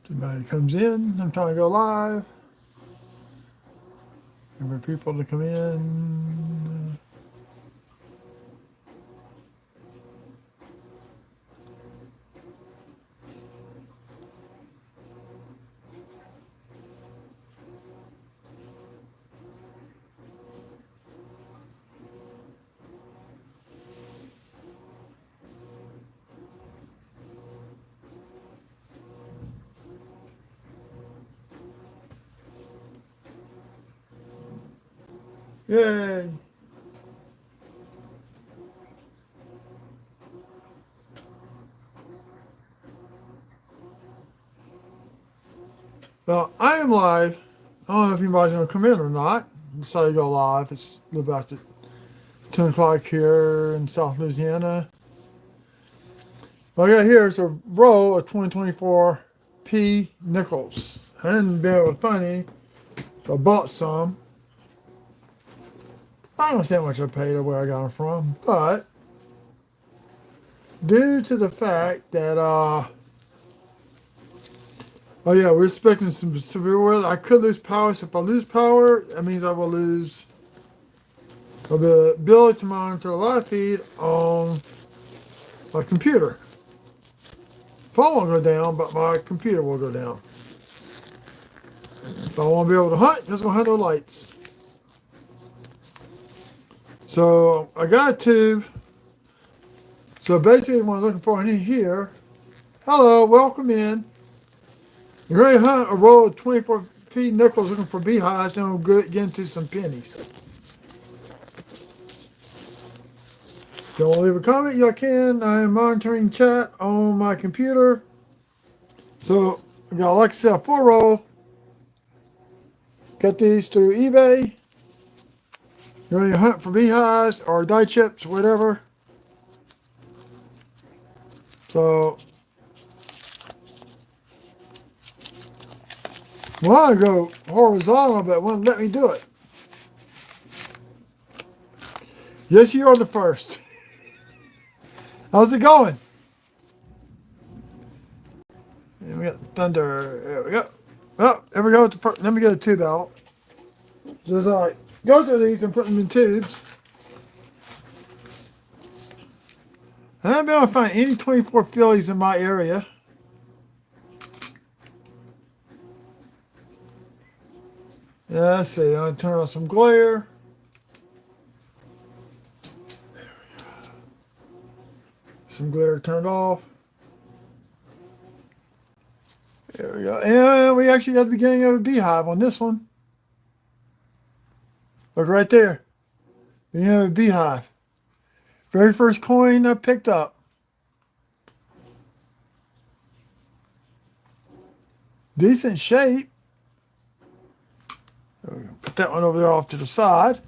Somebody comes in, I'm trying to go live. Wait for people to come in. Yay! Well, I am live. I don't know if anybody's going to come in or not. Decided to go live. It's a little after 10 o'clock here in South Louisiana. What I got here is a row of 2024 P nickels. I hadn't been able to find any, so I bought some. I don't understand how much I paid or where I got them from, but due to the fact that, oh yeah, we're expecting some severe weather. I could lose power, so if I lose power, that means I will lose the ability to monitor the live feed on my computer. Phone won't go down, but my computer will go down. If I want to be able to hunt, because we'll have no lights. So I got a tube. So basically what I'm looking for in here, hello, welcome in. You're ready to hunt a row of 24P nickels looking for beehives, and we'll get into some pennies. If you want to leave a comment, you can. I am monitoring chat on my computer. So I got, like I said, a full roll. Got these through eBay. You're ready to hunt for beehives or dye chips, whatever. So I want to go horizontal, but it won't let me do it. Yes, you are the first. How's it going? And we got thunder. There we go. Oh, there we go. Let me get a tube out. So as I go through these and put them in tubes, I haven't been able to find any 24 fillies in my area. Yeah, let's see. I'm going to turn on some glare. Some glare turned off. There we go. And we actually got the beginning of a beehive on this one. Look right there. Beginning of a beehive. Very first coin I picked up. Decent shape. Put that one over there off to the side.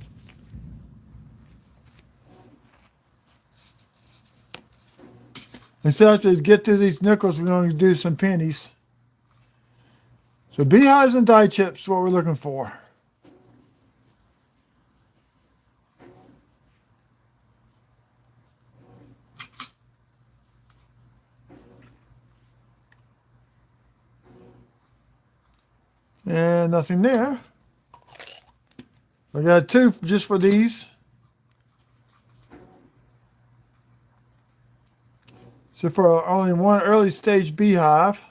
And so after we get through these nickels, we're going to do some pennies. So beehives and dye chips is what we're looking for. And nothing there. I got two just for these. So for only one early stage beehive.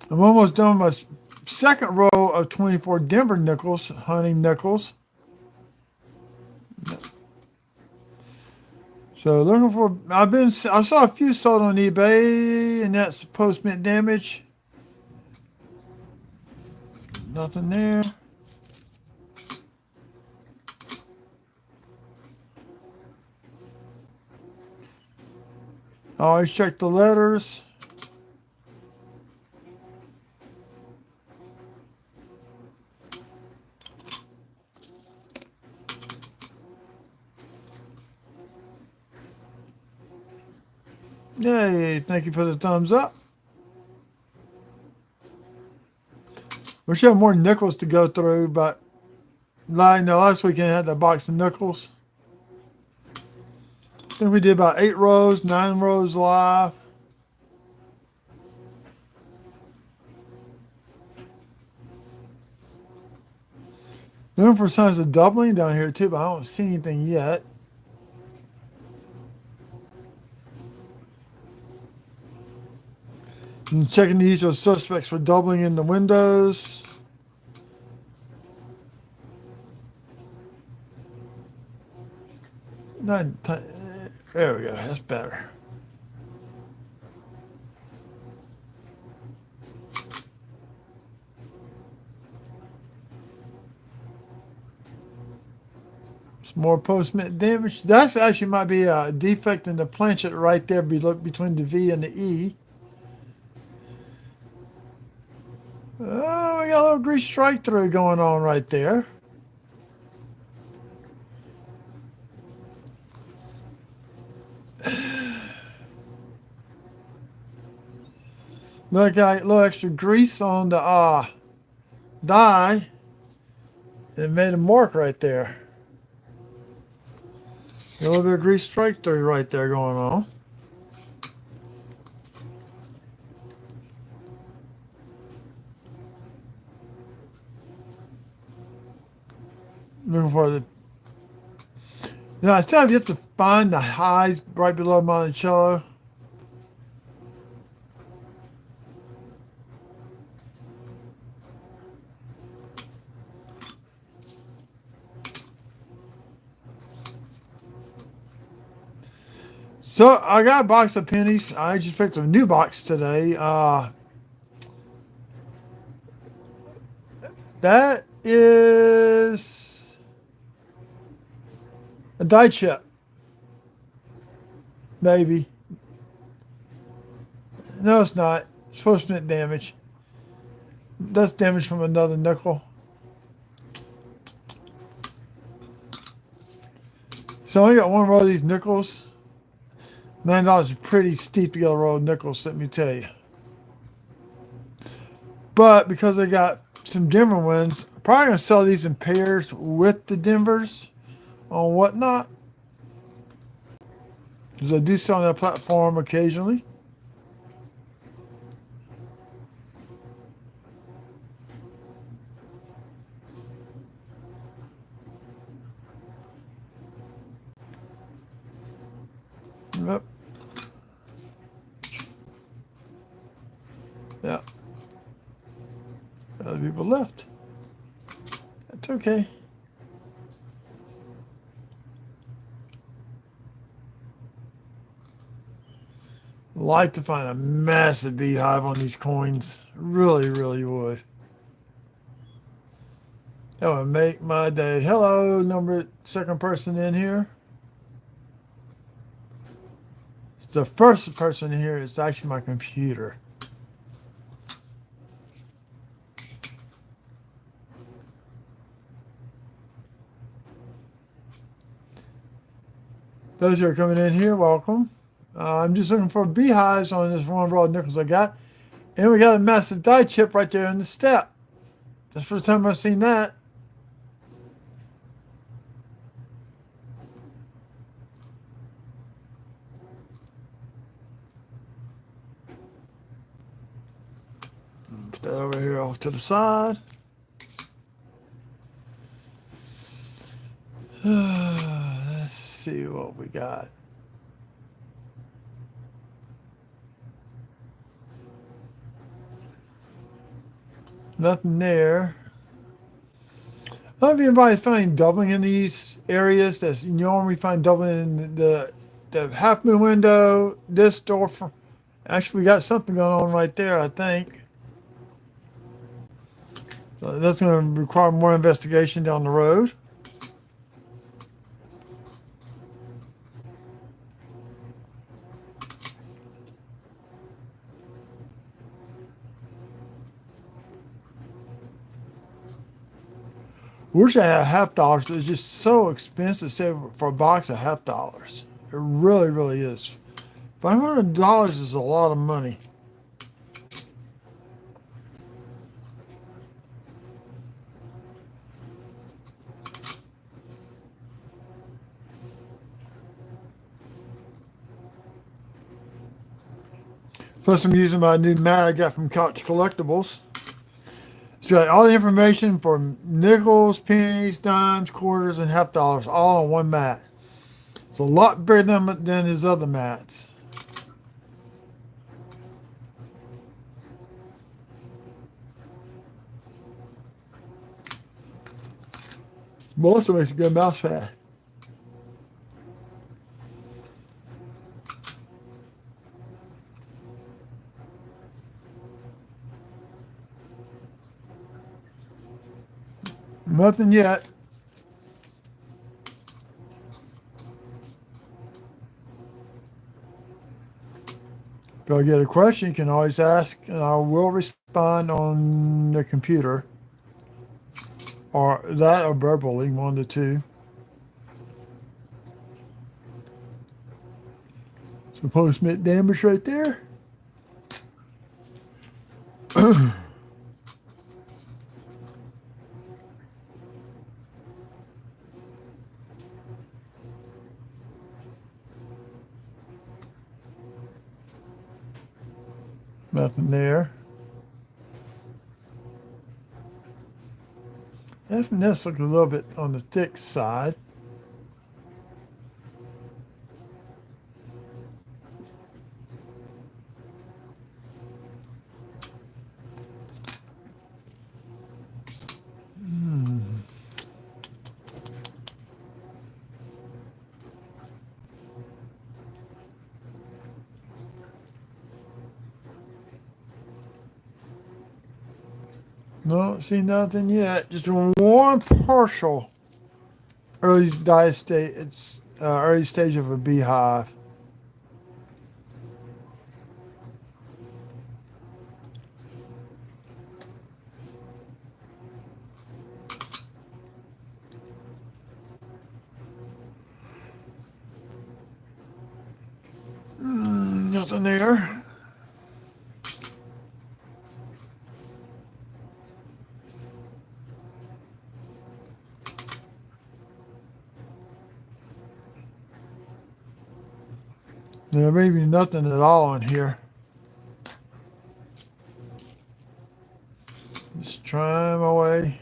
I'm almost done with my second row of 24 Denver nickels, hunting nickels. So looking for, I saw a few sold on eBay, and that's post-mint damage. Nothing there. I always check the letters. Yay, thank you for the thumbs up. We should have more nickels to go through, but last weekend I had that box of nickels. think we did about 8 rows, 9 rows live. Looking for signs of doubling down here too, but I don't see anything yet. And checking the usual suspects for doubling in the windows. There we go. That's better. Some more post-mint damage. That's actually might be a defect in the planchet right there between the V and the E. Oh, we got a little grease strike through going on right there. Look, a little extra grease on the die. It made a mark right there. A little bit of grease strike through right there going on. Looking for the. Now, I still have to find the highs right below Monticello. So I got a box of pennies. I just picked a new box today. That is a die chip. Maybe. No, it's not. It's supposed to be damage. That's damage from another nickel. So I only got one row of these nickels. $9 is pretty steep to get a row of nickels, let me tell you. But because I got some Denver ones, I'm probably going to sell these in pairs with the Denvers on Whatnot. Because I do sell on that platform occasionally. Yep. Yeah. Other people left. That's okay. Like to find a massive beehive on these coins. Really, really would. That would make my day. Hello, second person in here. It's the first person in here. It's actually my computer. Those who are coming in here, welcome. I'm just looking for beehives on this one row of nickels I got. And we got a massive die chip right there in the step. That's the first time I've seen that. Put that over here off to the side. Let's see what we got. Nothing there. I don't know if anybody's finding doubling in these areas. That's you normally find doubling in the half moon window, this door. Actually, we got something going on right there, I think. So that's going to require more investigation down the road. Wish I had $half. It's just so expensive, say for a box of $half. It really, really is. $500 is a lot of money. Plus, I'm using my new mat I got from Couch Collectibles. It's got all the information for nickels, pennies, dimes, quarters, and half dollars all on one mat. It's a lot bigger than his other mats. But also makes a good mouse pad. Nothing yet. If I get a question, you can always ask, and I will respond on the computer. Or that or verbally, one to two. So post-mit damage right there. Nothing there. This looks a little bit on the thick side. No, see nothing yet. Just one partial early stage. It's early stage of a beehive. Nothing there. There may be nothing at all in here. Just trying my way.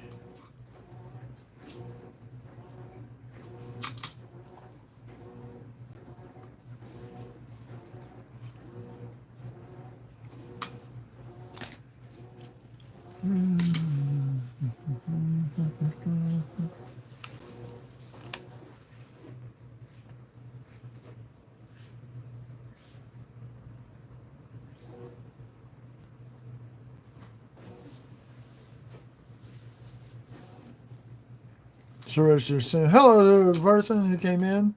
So it's just saying hello to the person who came in.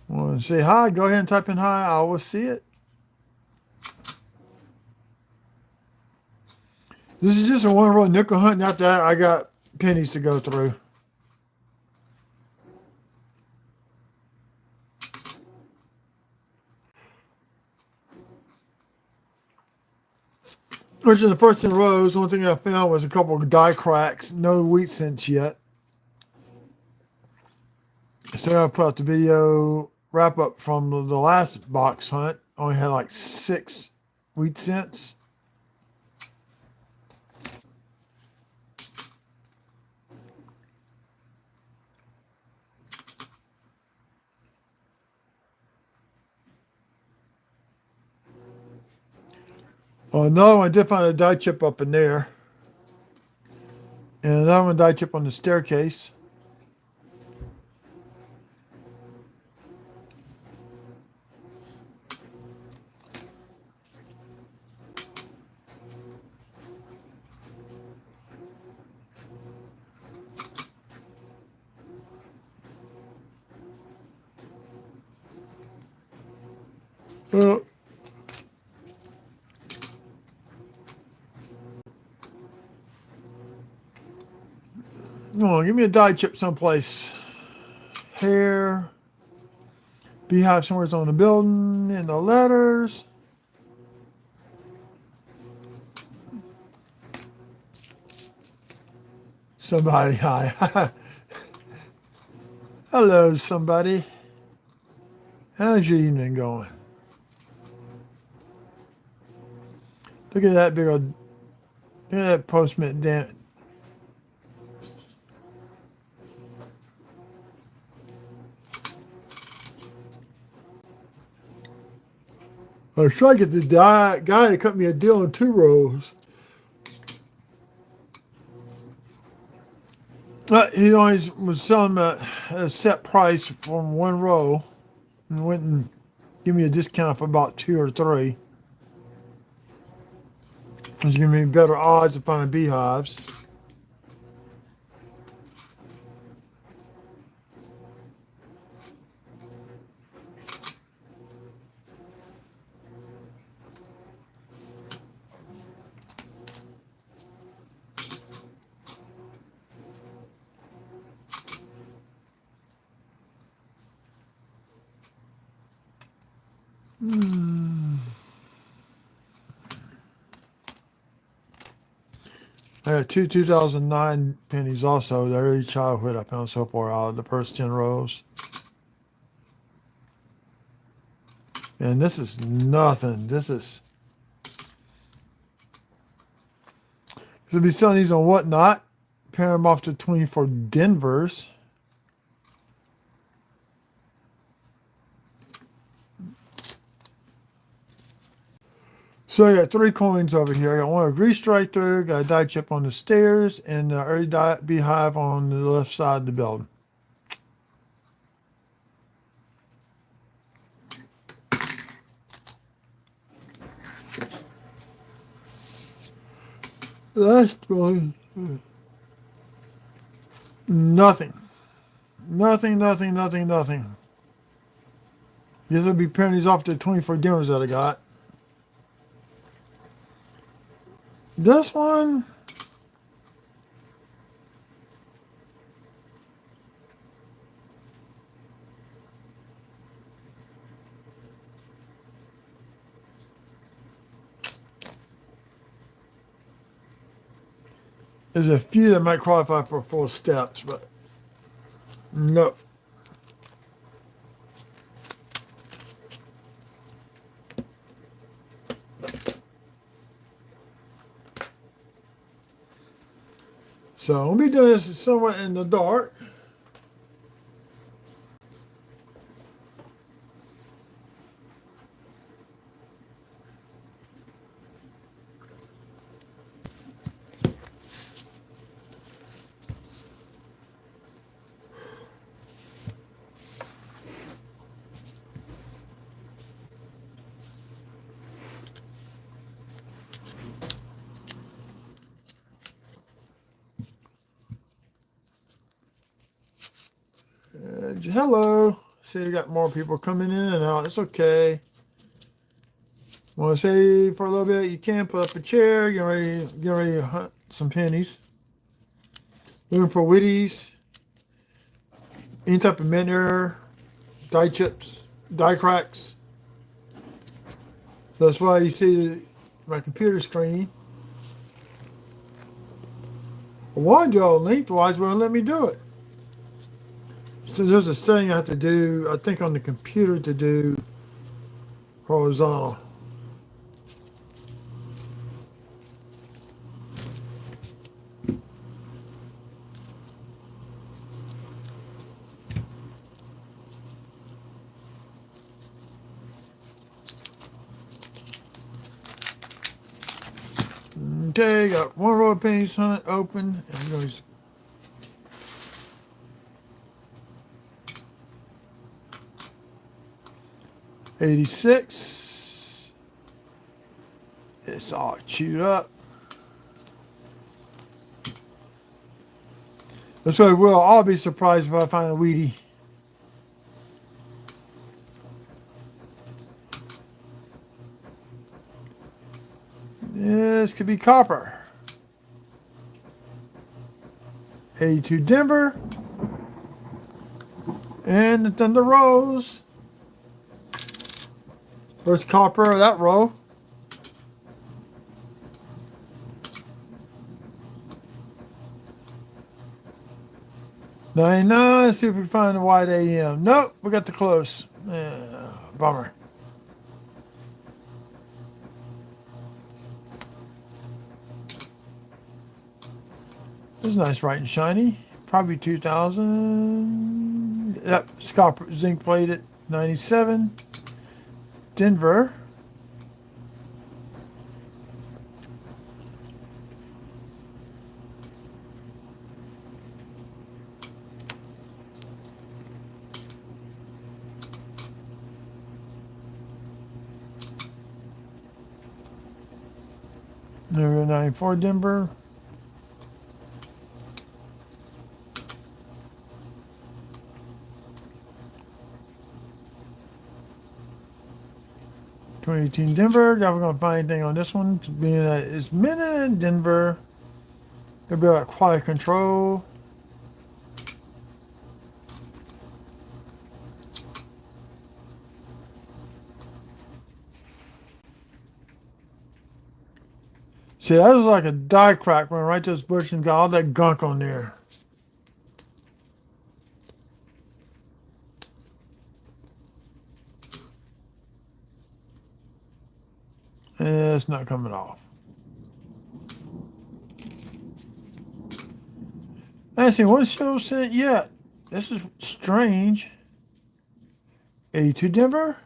Want to say hi? Go ahead and type in hi. I will see it. This is just a one roll nickel hunt. After that, I got pennies to go through. Which is the first in the rows. The only thing I found was a couple of die cracks. No wheat cents yet. So I put out the video wrap up from the last box hunt. Only had like 6 wheat cents. Another one, I did find a die chip up in there. And another one, die chip on the staircase. Well, come on, give me a die chip someplace. Here. Beehive somewhere's on the building, in the letters. Somebody, hi. Hello, somebody. How's your evening going? Look at that big old, look at that postman dent. I was trying to get the guy to cut me a deal on 2 rows. He always was selling a set price from 1 row and went and give me a discount for about 2 or 3. It's giving me better odds to find beehives. I got 2 2009 pennies also. The early childhood I found so far out of the first 10 rows. And this is nothing. This is... I'll be selling these on Whatnot. Pairing them off to 24 Denvers. So I got 3 coins over here. I got one grease strike through, got a die chip on the stairs, and the early beehive on the left side of the building. Last one. Nothing. Nothing. These will be pairing these off to 24 Denvers that I got. This one, there's a few that might qualify for full steps, but no. So I'll be doing this somewhat in the dark. Hello. See, you got more people coming in and out. It's okay. Want to say for a little bit? You can put up a chair. Get ready to hunt some pennies. Looking for witties. Any type of mint error, die chips, die cracks. So that's why you see my computer screen. I wanted to go lengthwise, but it won't let me do it. So there's a setting I have to do, I think on the computer to do horizontal. Okay, got 1 row of pennies open. And we're going to 86. It's all chewed up. That's why we'll all be surprised if I find a Wheatie. This could be copper. 82 Denver. And the Thunder Rose. First copper of that row. $99. Let's see if we find a white AM. Nope, we got the close. Bummer. It's nice, bright and shiny. Probably 2000. Yep, it's copper, zinc plated. 97. Denver. Number 94, Denver. (2018) Denver. Never gonna find anything on this one, being that it's minute in Denver. It'll be like quiet control. See, that was like a die crack when right to this bush and got all that gunk on there. And it's not coming off. I haven't seen one show sent yet. This is strange. 82 Denver.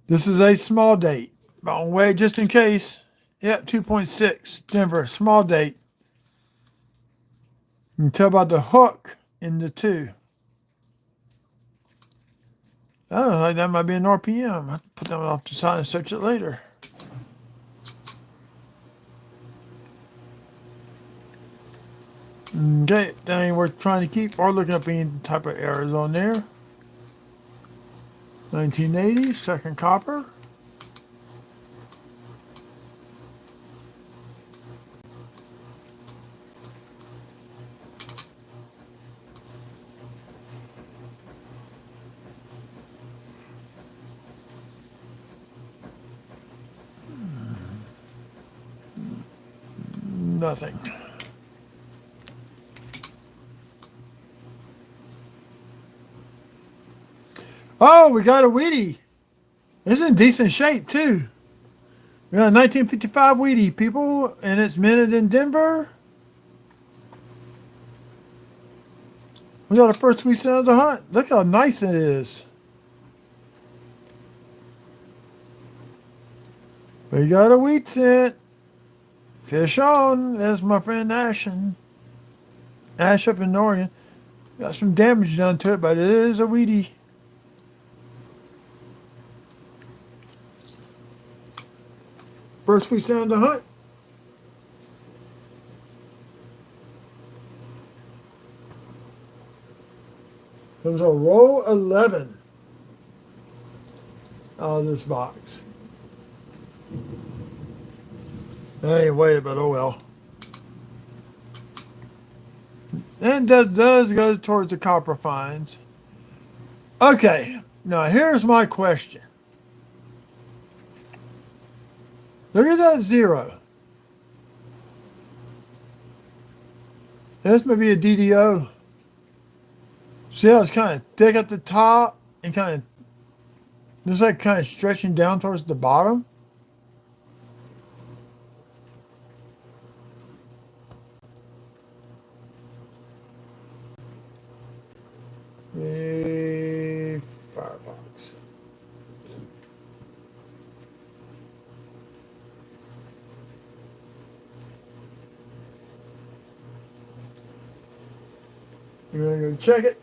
This is a small date. But on way just in case. Yeah, 2.6 Denver, small date. You can tell about the hook in the 2. Oh, like that might be an RPM. I'll put that one off the side and search it later. Okay, that ain't worth trying to keep or looking up any type of errors on there. 1980, second copper. Nothing. Oh, we got a Wheatie. It's in decent shape too. We got a 1955 Wheatie, people, and it's minted in Denver. We got our first wheat cent of the hunt. Look how nice it is. We got a wheat cent. Fish on. There's my friend Ash up in Oregon. Got some damage done to it, but it is a Wheatie. First wheat cent of the hunt. It was a row 11 out of this box. I ain't weighted, but oh well. And that does go towards the copper fines. Okay, now here's my question. Look at that 0. This may be a DDO. See how it's kind of thick at the top and kind of looks like kind of stretching down towards the bottom. Firefox. You're gonna go check it.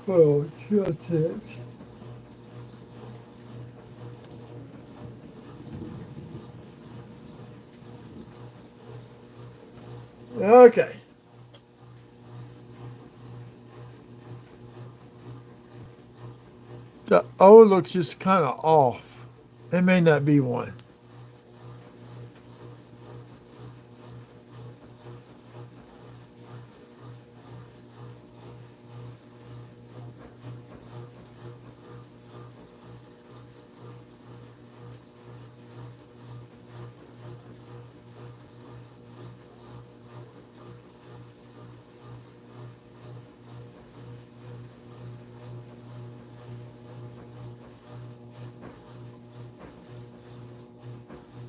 Oh, that's it. Okay. The O looks just kind of off. It may not be one.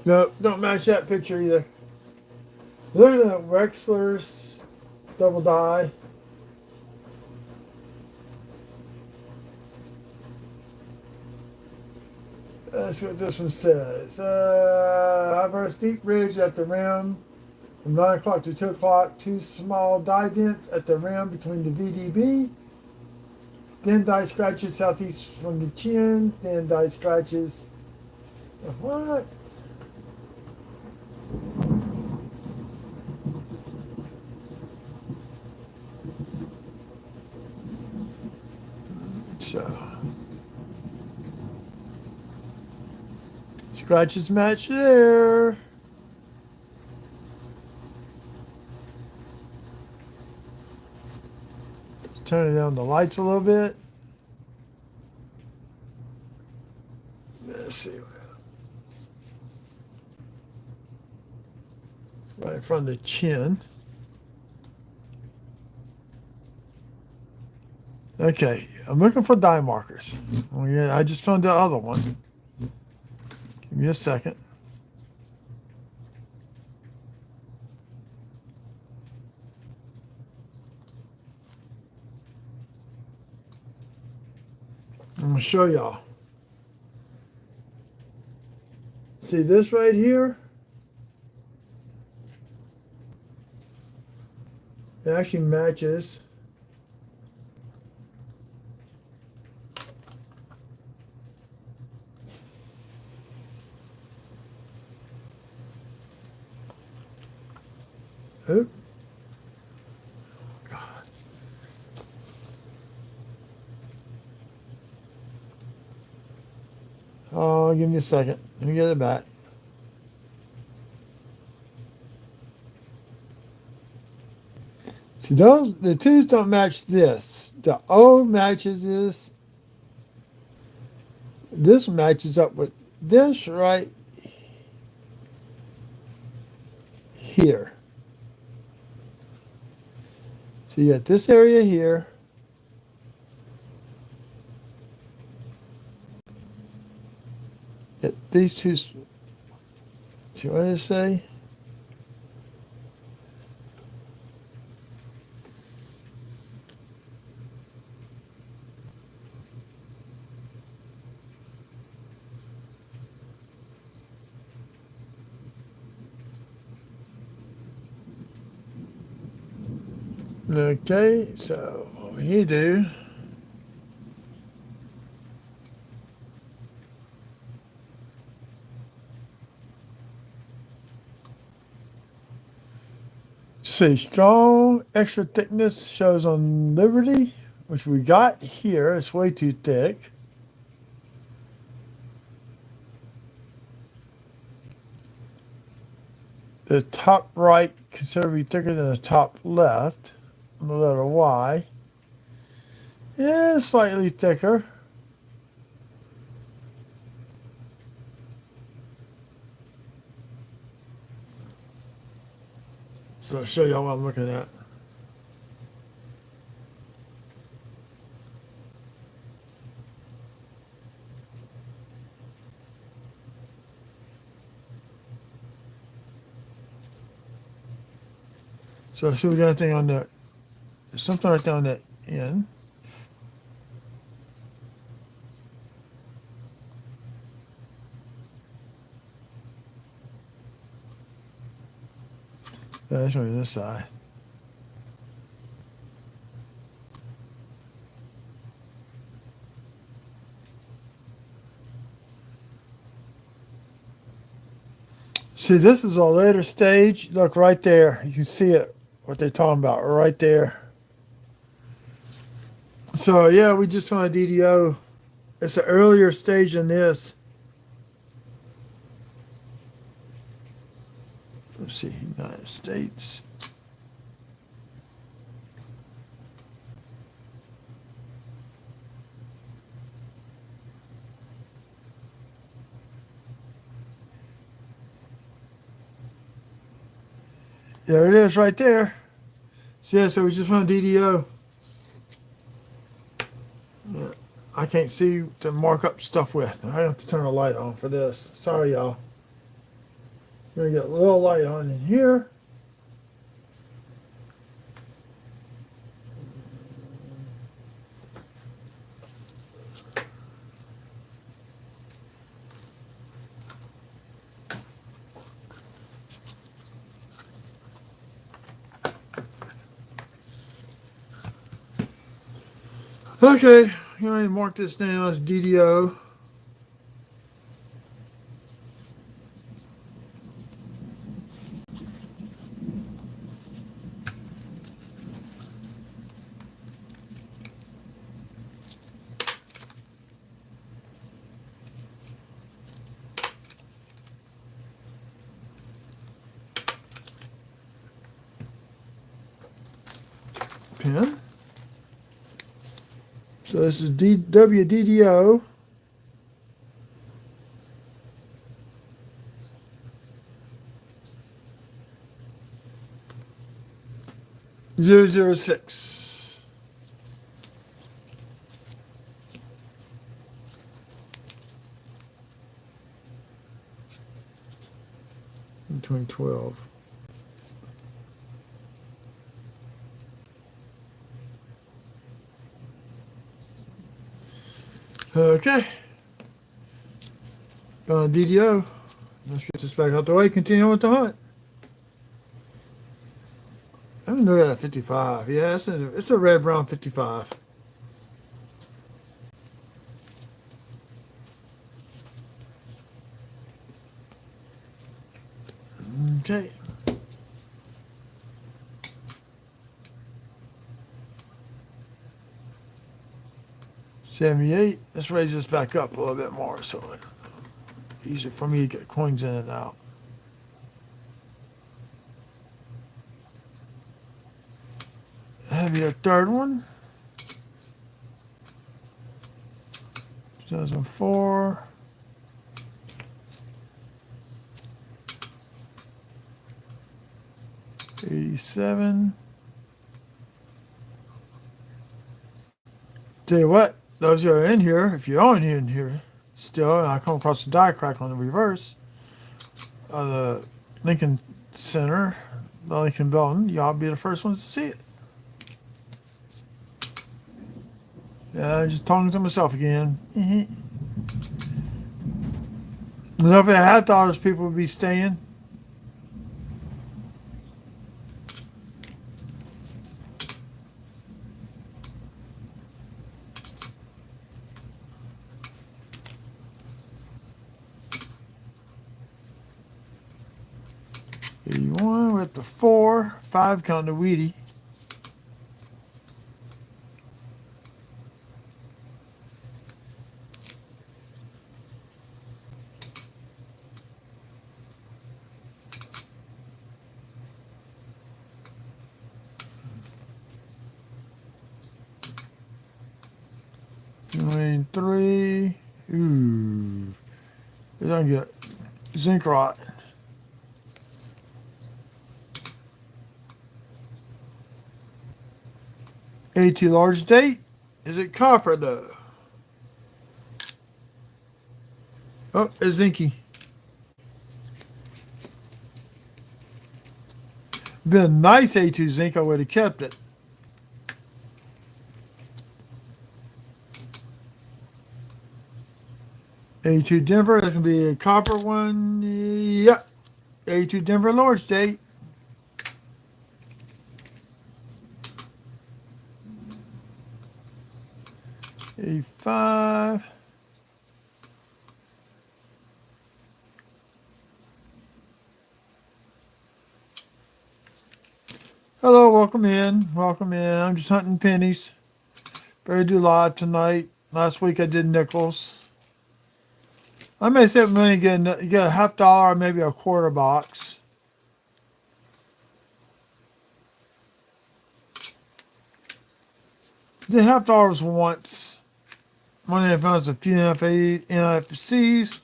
No, don't match that picture either. Look at that Wexler's double die. That's what this one says. High steep ridge at the rim from 9 o'clock to 2 o'clock. 2 small die dents at the rim between the VDB. Thin die scratches southeast from the chin. Thin die scratches. What? So, scratches match there. Turning down the lights a little bit. Let's see. Right in front of the chin. Okay, I'm looking for die markers. Oh, yeah, I just found the other one. Give me a second. I'm going to show y'all. See this right here? It actually matches. Oop. God. Oh, give me a second. Let me get it back. See, the twos don't match this. The O matches this. This matches up with this right here. So you got this area here. Get these two. See what I say? Okay, so what we need to do, see, strong extra thickness shows on Liberty, which we got here. It's way too thick. The top right considerably thicker than the top left. The letter Y. Yeah, slightly thicker. So I'll show y'all what I'm looking at. So see, we got anything on the, something right down that end. That's on this side. See, this is a later stage. Look right there. You can see it, what they're talking about right there. So yeah, we just found a DDO. It's an earlier stage than this. Let's see, United States. There it is right there. So yeah, so we just found DDO. Yeah, I can't see to mark up stuff with. I have to turn the light on for this. Sorry, y'all. Gonna get a little light on in here. Okay, I'm gonna mark this down as DDO. Pen. So this is WDDO. .006. In 2012. Okay. DDO. Let's get this back out the way. Continue with the hunt. I don't know that 55. Yeah, it's a red brown 55. Okay. $78. Let's raise this back up a little bit more so it's easier for me to get coins in and out. Have your third one. 2004. '87. Tell you what, those who are in here, if you're on in here still, and I come across the die crack on the reverse of the Lincoln Center, the Lincoln Building, y'all be the first ones to see it. Yeah, I'm just talking to myself again. If I had thought those people would be staying. '81 with the 4, 5 counting the Wheatie. '3. Ooh. We're gonna get zinc rot. AT large date. Is it copper though? Oh, it's zinky. Been a nice A2 zinc, I would have kept it. A2 Denver, that's gonna be a copper one. Yep. A2 Denver large date. A5. Hello, welcome in. Welcome in. I'm just hunting pennies. Better do live tonight. Last week I did nickels. I may save money and get a $50 or maybe a quarter box. Did $50 once. Money I found was a few NFCs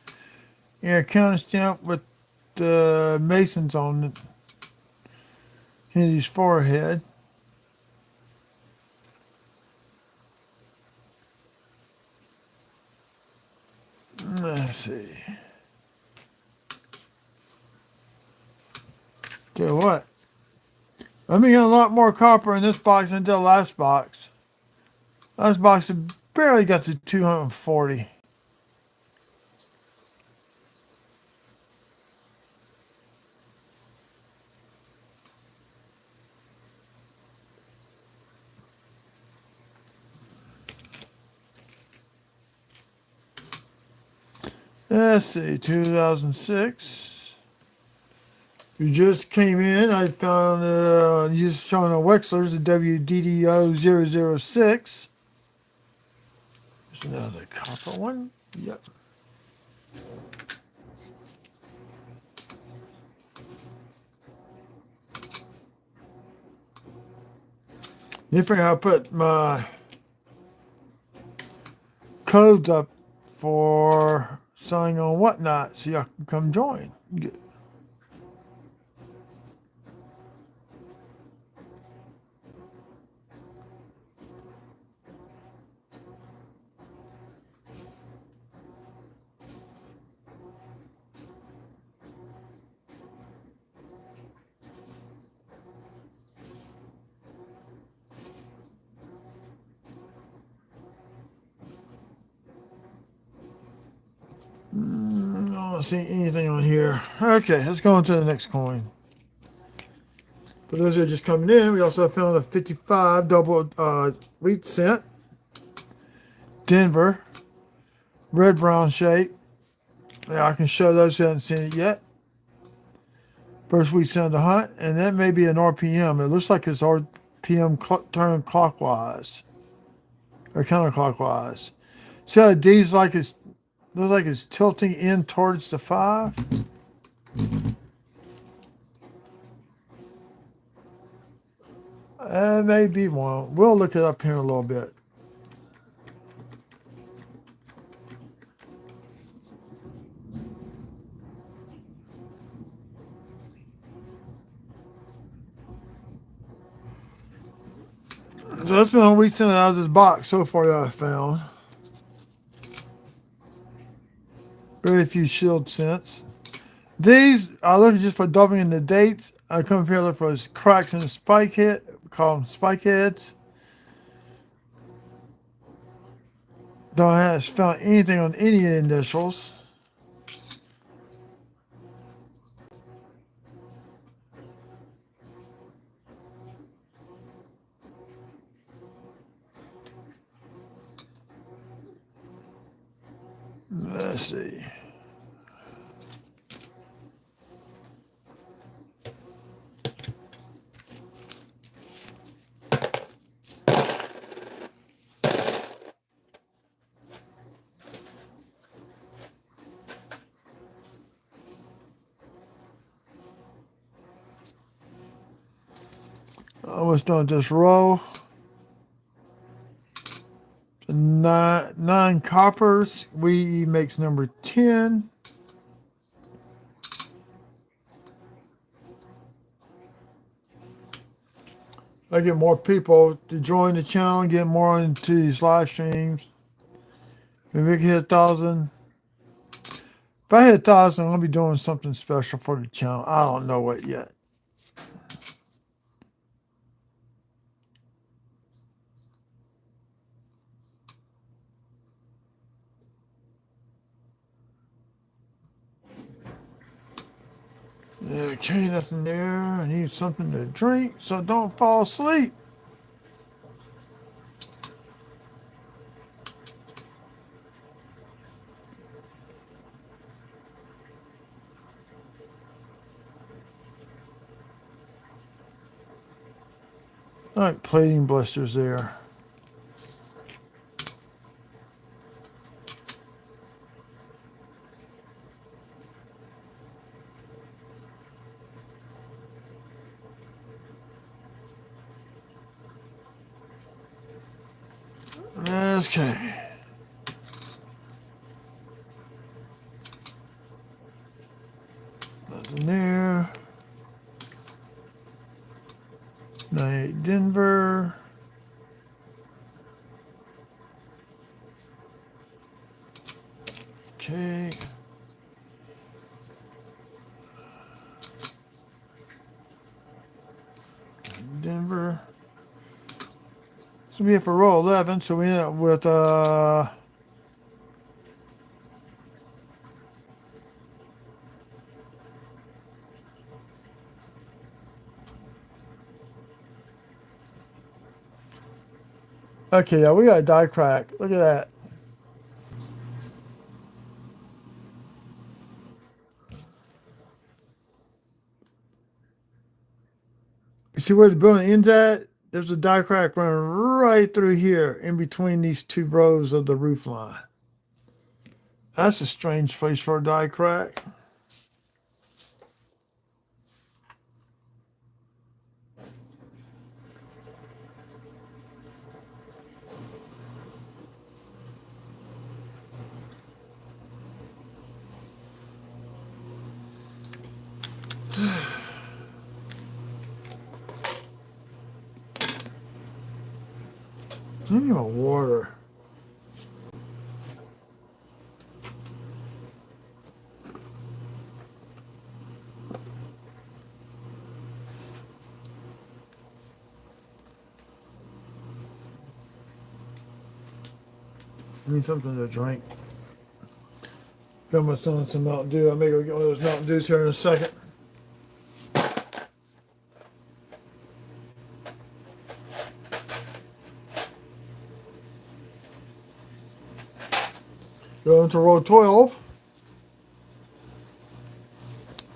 and a counter stamp with the Masons on his forehead. Let's see. Tell you what, let me get a lot more copper in this box than the last box. Last box barely got to 240. Let's see, 2006. You just came in. I found you showing a Wexler's, the WDDO006. There's another copper one. Yep. You figure I put my codes up for selling on Whatnot so y'all can come join. I don't see anything on here. Okay, let's go on to the next coin. For those who are just coming in, we also found a 55 double wheat cent. Denver. Red brown shape. Yeah, I can show those who haven't seen it yet. First wheat cent of the hunt, and that may be an RPM. It looks like it's RPM turned clockwise or counterclockwise. See how the D's looks like it's tilting in towards the 5. Maybe one. We'll look it up here in a little bit. So that's been all we sent out of this box so far that I found. Very few shield cents. These I look just for doubling in the dates. I come up here and look for those cracks in the spike head. Call them spike heads. Don't have found anything on any initials. Let's see. Almost done this row. Nine coppers. We makes number 10. I get more people to join the channel and get more into these live streams. Maybe we can hit 1,000. If I hit 1,000, I'm going to be doing something special for the channel. I don't know what yet. Okay, nothing there. I need something to drink so don't fall asleep. All right, plating blisters there. Okay. Nothing there. 98 Denver. Okay. So we here for row 11, so we end up with okay, yeah, we got a die crack. Look at that. You see where the building ends at? There's a die crack running right through here in between these two rows of the roof line. That's a strange place for a die crack. I need more water. I need something to drink. Got my son some Mountain Dew. I may go get one of those Mountain Dews here in a second. Go into row 12.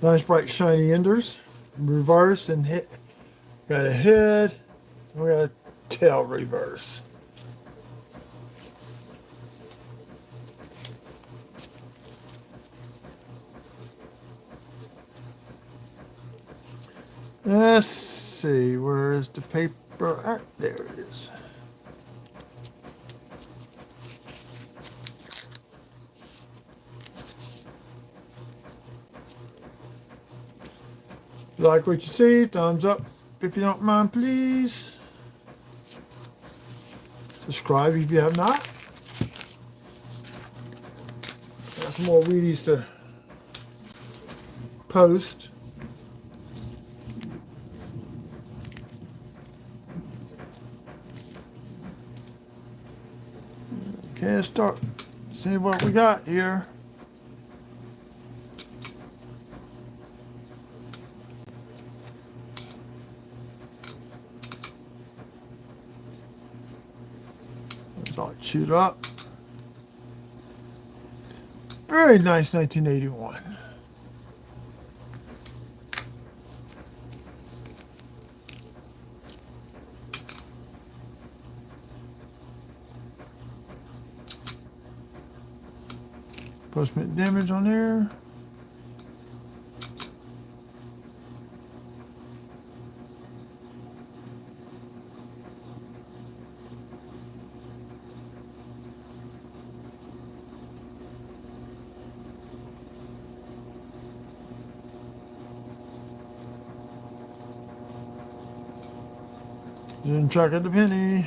Nice bright shiny enders. Reverse and hit. Got a head. We got a tail reverse. Let's see, where is the paper at? There it is. If you like what you see, thumbs up if you don't mind, please. Subscribe if you have not. Got some more Wheaties to post. Okay, let's start. See what we got here. It's all chewed up. Very nice 1981. Postment damage on there. Didn't track at the penny.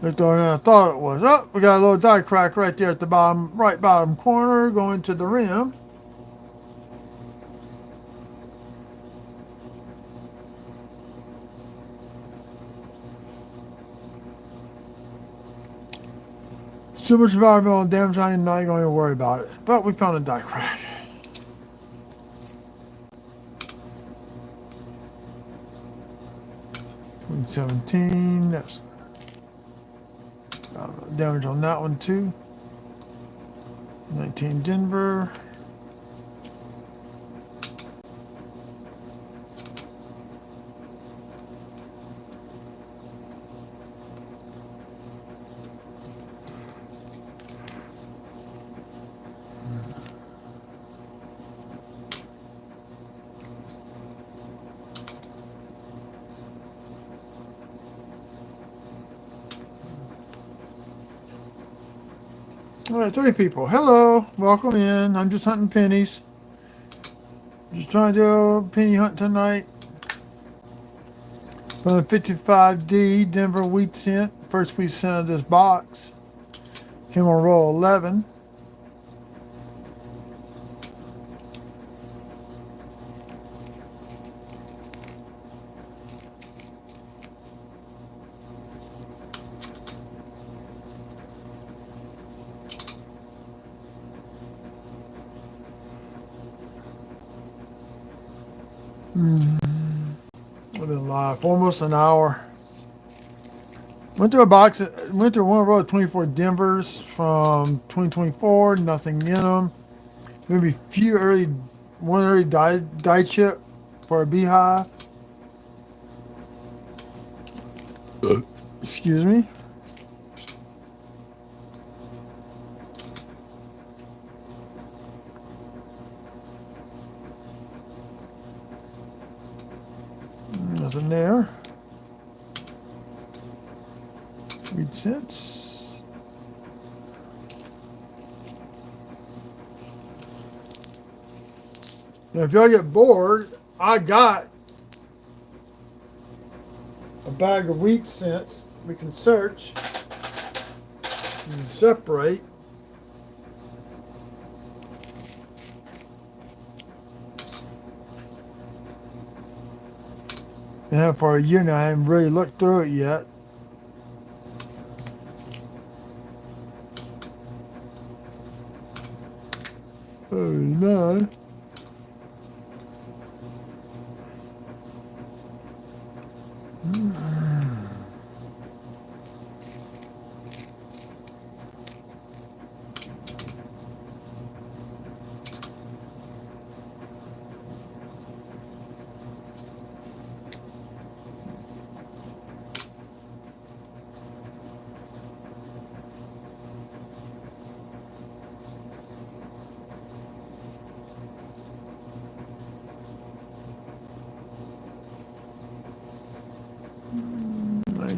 Looked on than I thought it was. Oh, we got a little die crack right there at the bottom, right bottom corner, going to the rim. Too much environmental damage, I'm not going to worry about it. But we found a die crack. $17. That's damage on that one too. 19 Denver. All right, 3 people. Hello, welcome in. I'm just hunting pennies. Just trying to do a penny hunt tonight. On the 55D Denver wheat cent. First wheat cent of this box. Came on roll 11. I've been live for almost an hour. Went through a box. Went through one row of 24 Denvers from 2024. Nothing in them. Maybe one early die chip for a beehive. Excuse me. Nothing there. Weed sense. Now, if y'all get bored, I got a bag of wheat scents. We can search and separate. And for a year now, I haven't really looked through it yet. Oh, no.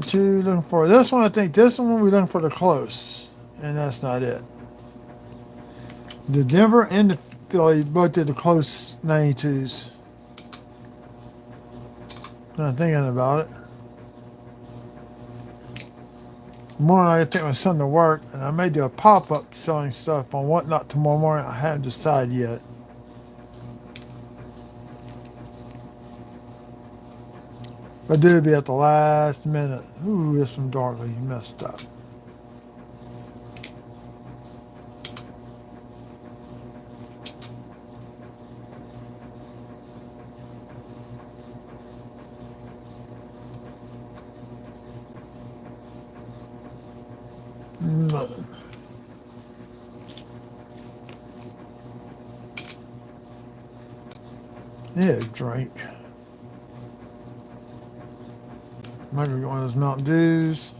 Two, looking for this one. I think this one we're looking for the close, and that's not it. The Denver and the Philly both did the close 92s. Not thinking about it. Tomorrow I take my son to work, and I may do a pop-up selling stuff on Whatnot tomorrow morning. I haven't decided yet. I do be at the last minute. Ooh, this one darkly messed up. Nothing. Yeah, drink. Might go get one of those Mountain Dews.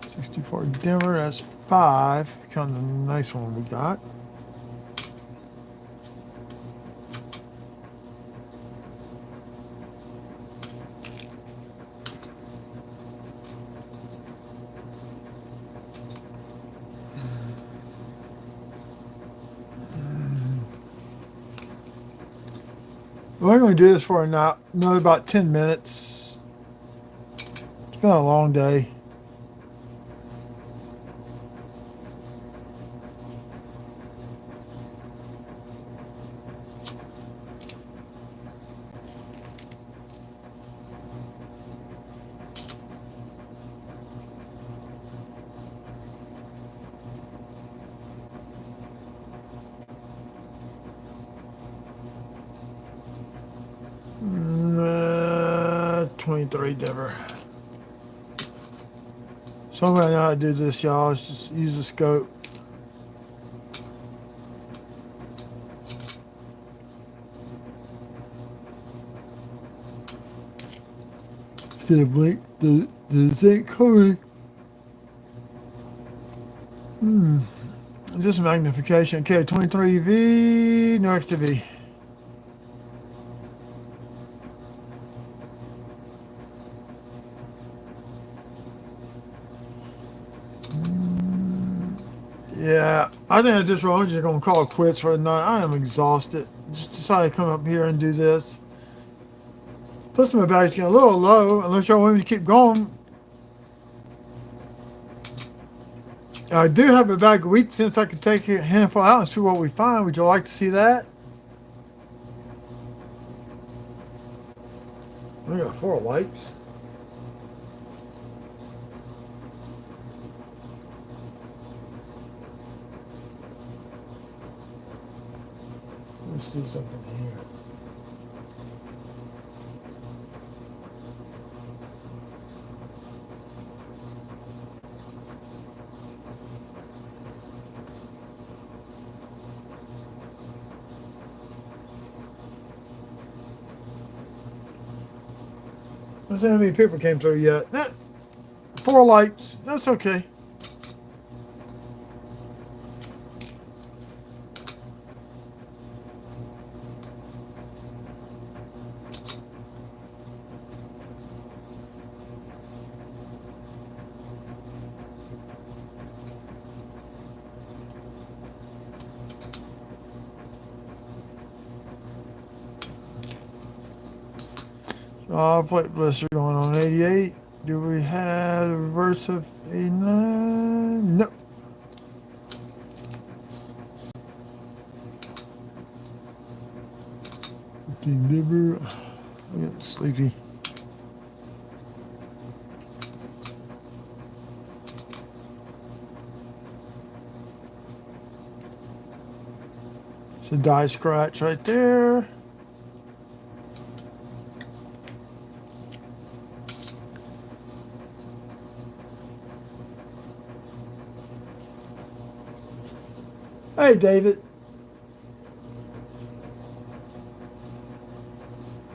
'64 Denver, that's 5. Kind of the nice one we got. We're going to do this for another about 10 minutes. It's been a long day. Uh, 23 Denver. So I'm going to know how to do this, y'all. Let's just use the scope. See the blink, the zinc coating. Just magnification. Okay, 23V, no extra V. Yeah, I think at this road, I'm just going to call it quits for the night. I am exhausted. Just decided to come up here and do this. Plus, my battery's getting a little low, unless y'all want me to keep going. I do have a bag of wheat since I could take a handful out and see what we find. Would you like to see that? We got 4 lights. Let's see something here. I don't see how many people came through yet. 4 lights. That's okay. Plate blister going on 88. Do we have the reverse of 89? Nope. I'm getting sleepy. It's a die scratch right there. Hey, David.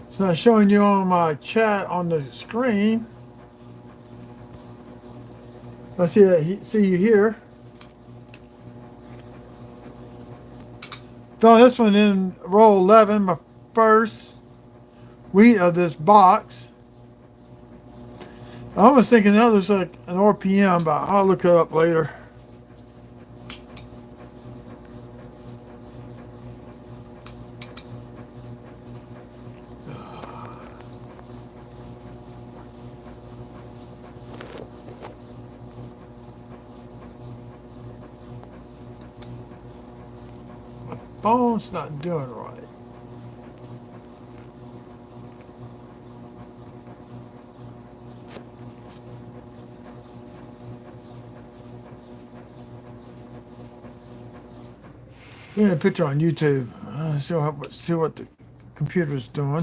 It's not showing you on my chat on the screen. I see you here. Found this one in roll 11, my first wheat of this box. I was thinking that was like an RPM, but I'll look it up later. My phone's not doing right. Look at a picture on YouTube. See what the computer's doing.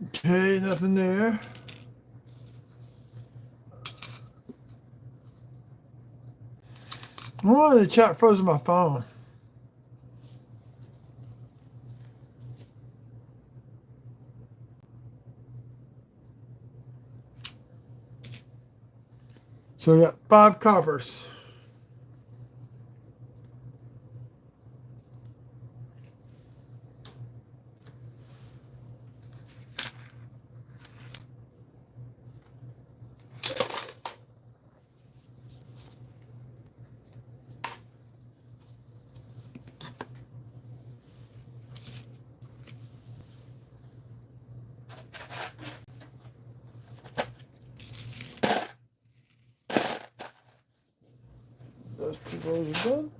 Okay, nothing there. Oh, the chat froze my phone. So we got 5 coppers. Those 2 rows are done.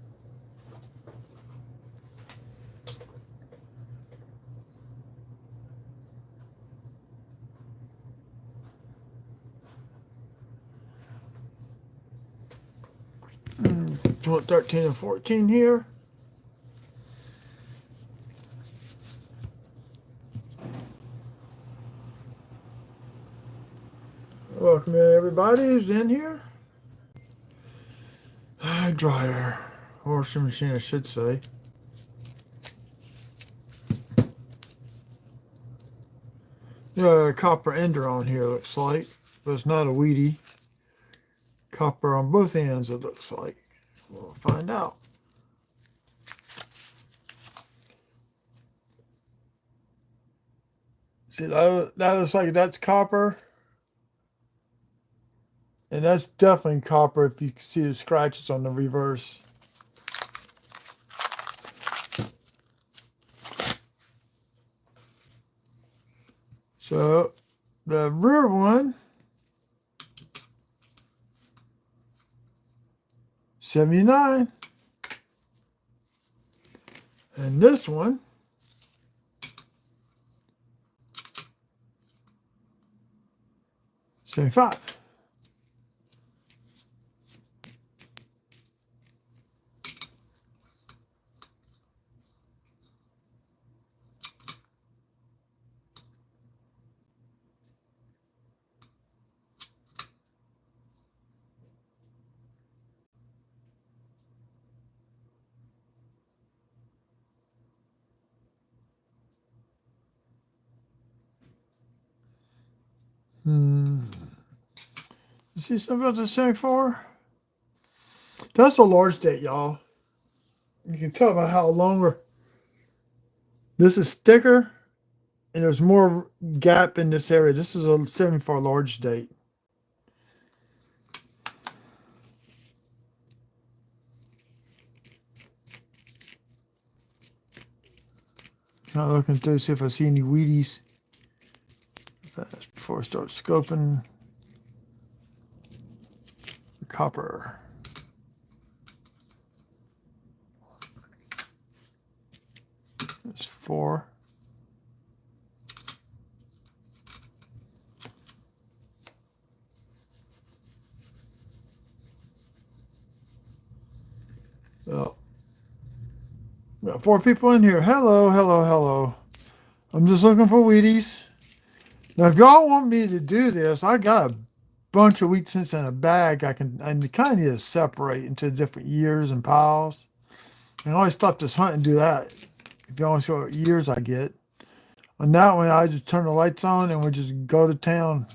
Put 13 and 14 here. Welcome everybody who's in here. Dryer, washing machine, I should say. Yeah, copper ender on here looks like, but it's not a weedy. Copper on both ends it looks like. We'll find out. See, that looks like that's copper. And that's definitely copper if you can see the scratches on the reverse. So the rear one, 79. And this one, 75. You see something else to say for? That's a large date, y'all. You can tell by how longer. This is thicker, and there's more gap in this area. This is a 74 large date. Kind of looking through, see if I see any Wheaties before I start scoping the copper. That's 4. Well, got 4 people in here. Hello, hello, hello. I'm just looking for Wheaties. Now, if y'all want me to do this, I got a bunch of wheat cents in a bag. I kind of need to separate into different years and piles. And I always stop this hunt and do that. If y'all want to see what years I get. On that one, I just turn the lights on and we just go to town.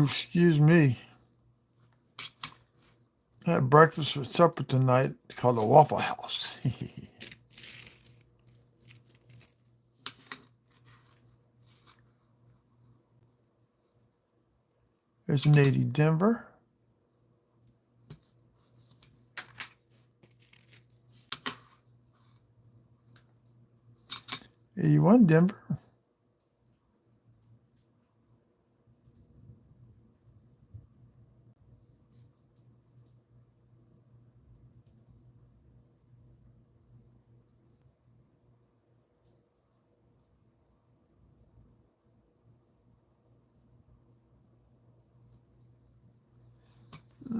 Excuse me. I had breakfast for supper tonight called the Waffle House. There's an 80 Denver. '81 Denver.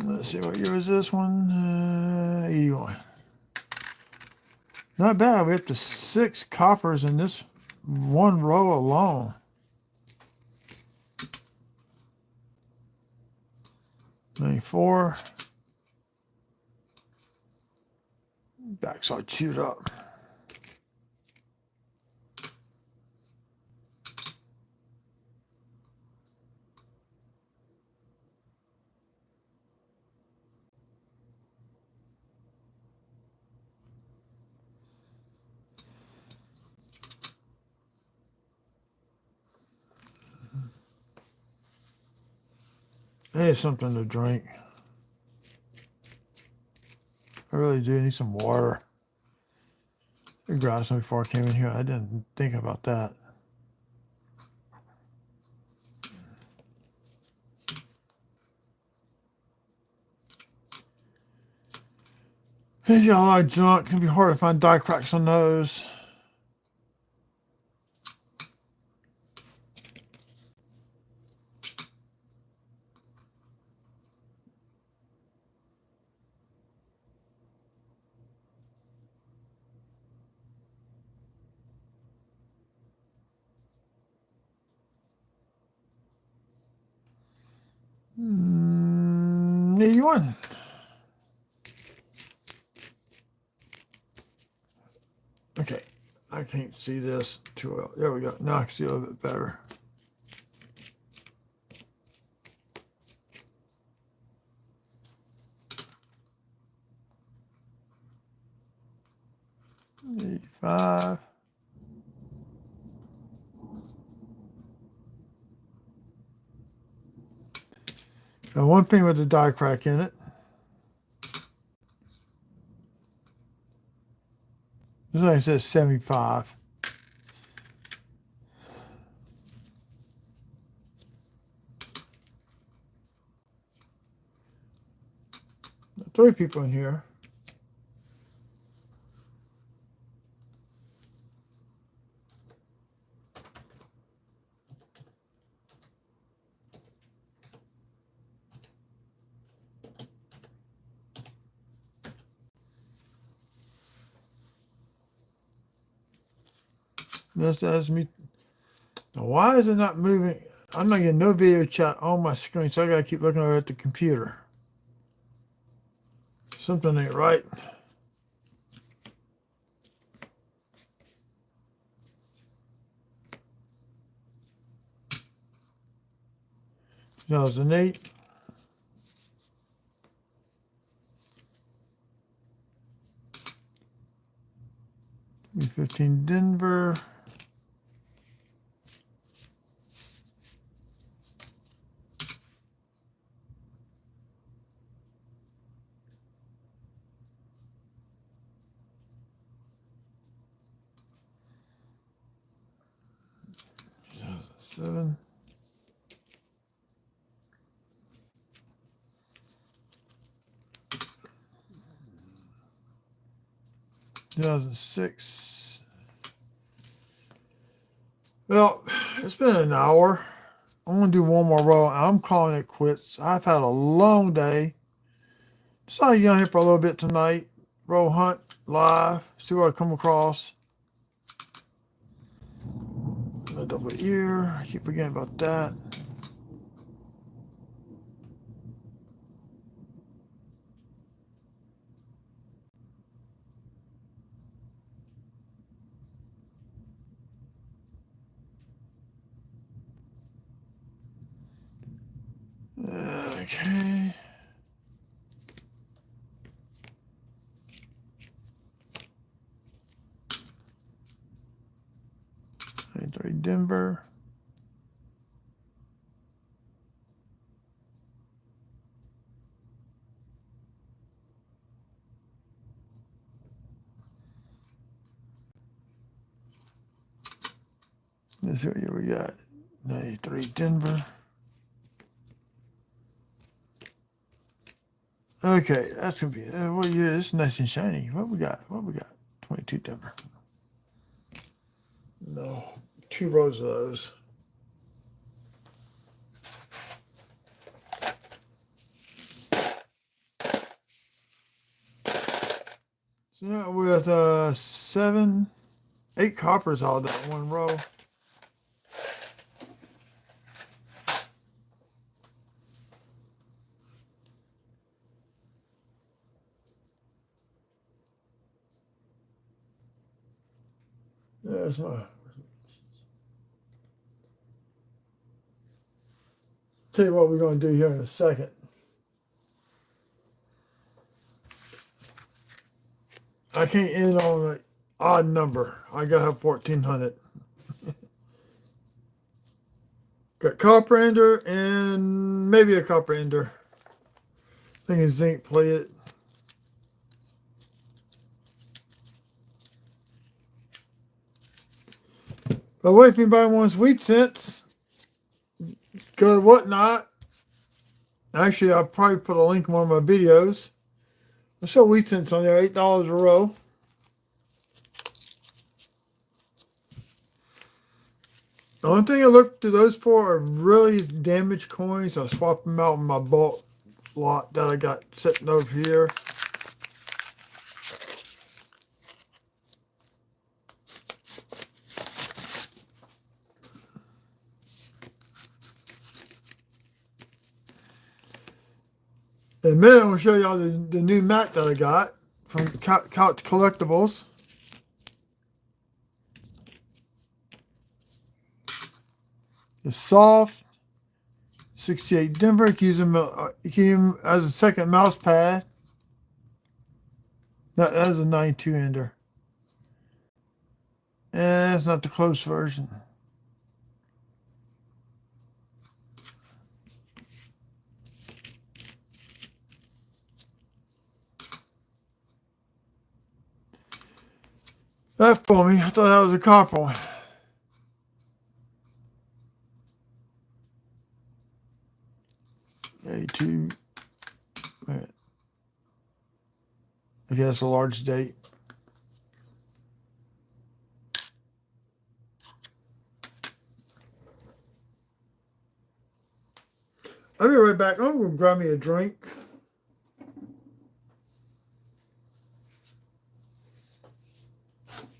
Let's see, what year is this one? 81. Not bad. We have to 6 coppers in this one row alone. '94. Back's all chewed up. I need something to drink. I really do need some water. I grabbed some before I came in here. I didn't think about that. These got a lot of junk. It can be hard to find die cracks on those. '81. Okay, I can't see this too well. There we go. Now I can see a little bit better. 75. Got one thing with the die crack in it. This one says 75. Three people in here. This has me. Now, why is it not moving? I'm not getting no video chat on my screen, so I gotta keep looking over at the computer. Something ain't right. That was an 8. B-15 Denver. Seven. That was 6. Well, it's been an hour. I'm gonna do one more row. I'm calling it quits. I've had a long day. Decided to get on here for a little bit tonight. Row hunt live. See what I come across. A double ear. I keep forgetting about that. Okay. Three Denver. Let's see what year we got. 93 Denver. Okay, that's gonna be what year? It's nice and shiny. What we got? 22 Denver. No, 2 rows of those. So now with 8 coppers all that one row. There's my. Tell you what we're going to do here in a second. I can't end on an odd number. I gotta have 1400. Got copper ender and maybe a copper ender. I think it's zinc plated. But wait, if anybody wants wheat cents, go to Whatnot. Actually, I'll probably put a link in one of my videos. I sell wheat cents on there, $8 a row. The only thing I look to those for are really damaged coins. I'll swap them out in my bulk lot that I got sitting over here. In a minute, I'm going to show y'all the new mat that I got from Couch Collectibles. It's soft. 68 Denver. You can use them as a second mouse pad. That is a 92 ender. It's not the close version. That for me. I thought that was a copper one. A2. I guess a large date. I'll be right back. I'm going to grab me a drink.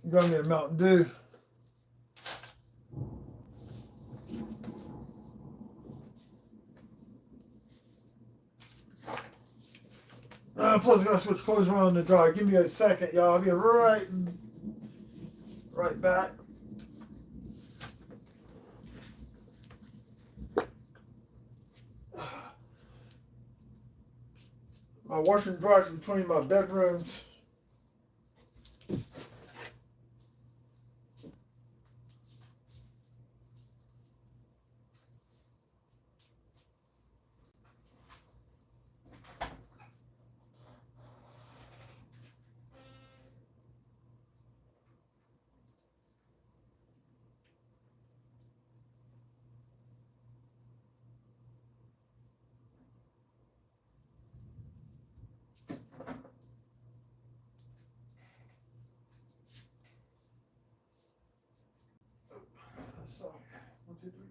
Grab me a Mountain Dew. Plus, I got to switch clothes around to dry. Give me a second, y'all. I'll be right back. My washer and dryer is between my bedrooms. Sorry. 1, 2, 3.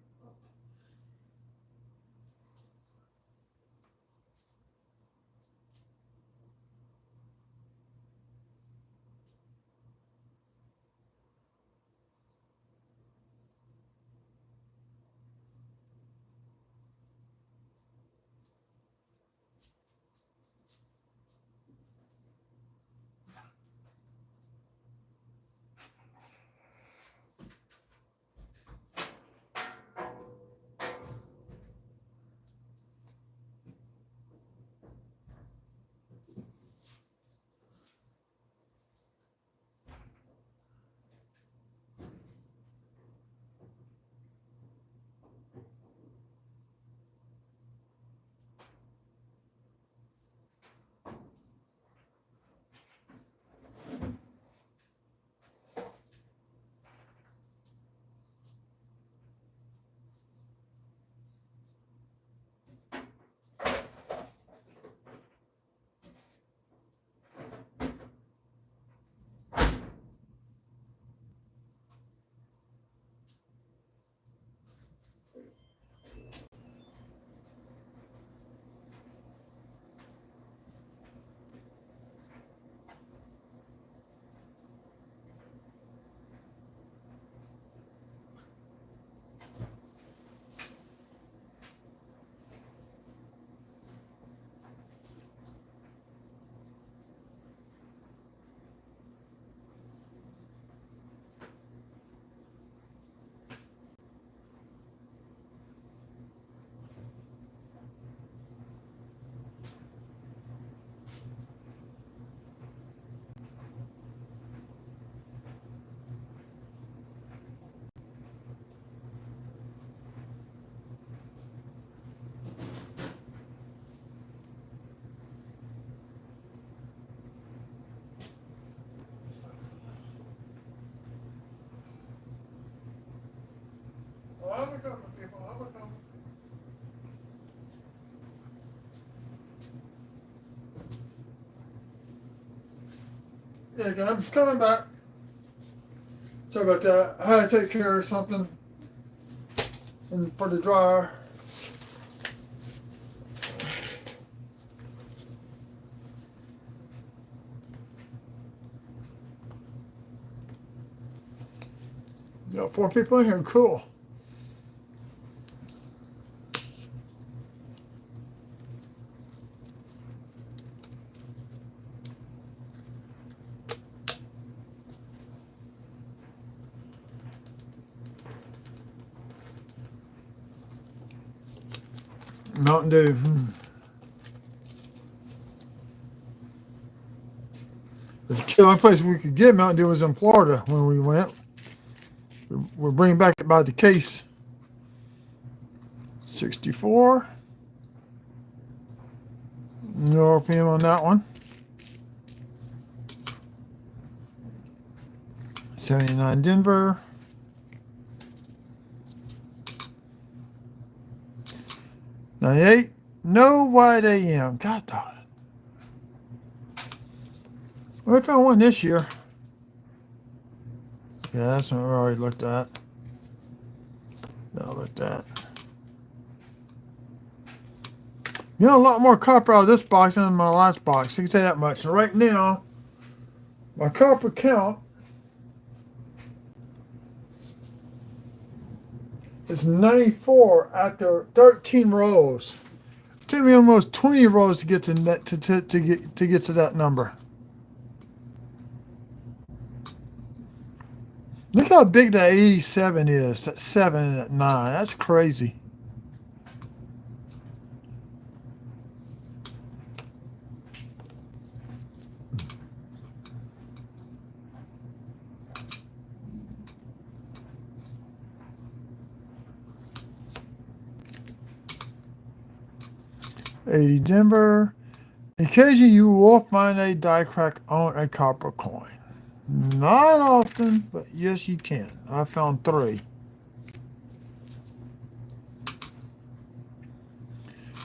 I'm a coming, people. I'm a coming. Yeah, okay, I'm just coming back. Sorry about that. I had to take care of something and for the dryer. Got 4 people in here. Cool. Mountain Dew. The only place we could get Mountain Dew was in Florida when we went. We're bringing back by the case. 64. No RPM on that one. 79 Denver. 98. No wide AM. God darn it. We found one this year. Yeah, that's one we already looked at. No, looked at. You know, a lot more copper out of this box than in my last box. You can say that much. So right now, my copper count is 94 after 13 rows. It took me almost 20 rows to get to net to get to that number. Look how big that 87 is. That 7 and that 9. That's crazy. $80 Denver. Occasionally you will find a die crack on a copper coin. Not often, but yes you can. I found 3.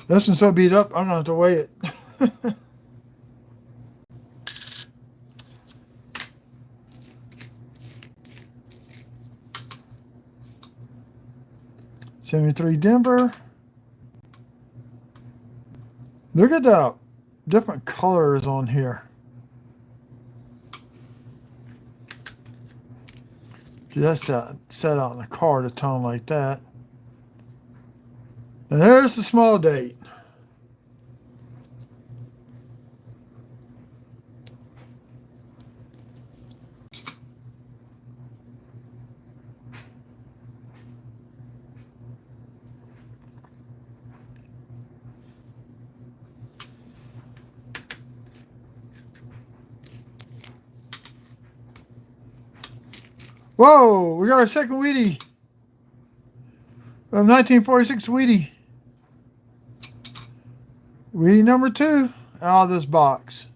This one's so beat up, I'm gonna have to weigh it. $73 Denver. Look at the different colors on here. That's set out in a card a tone like that. And there's the small date. Whoa, we got our second Wheatie. From 1946 Wheatie. Wheatie number 2 out of this box.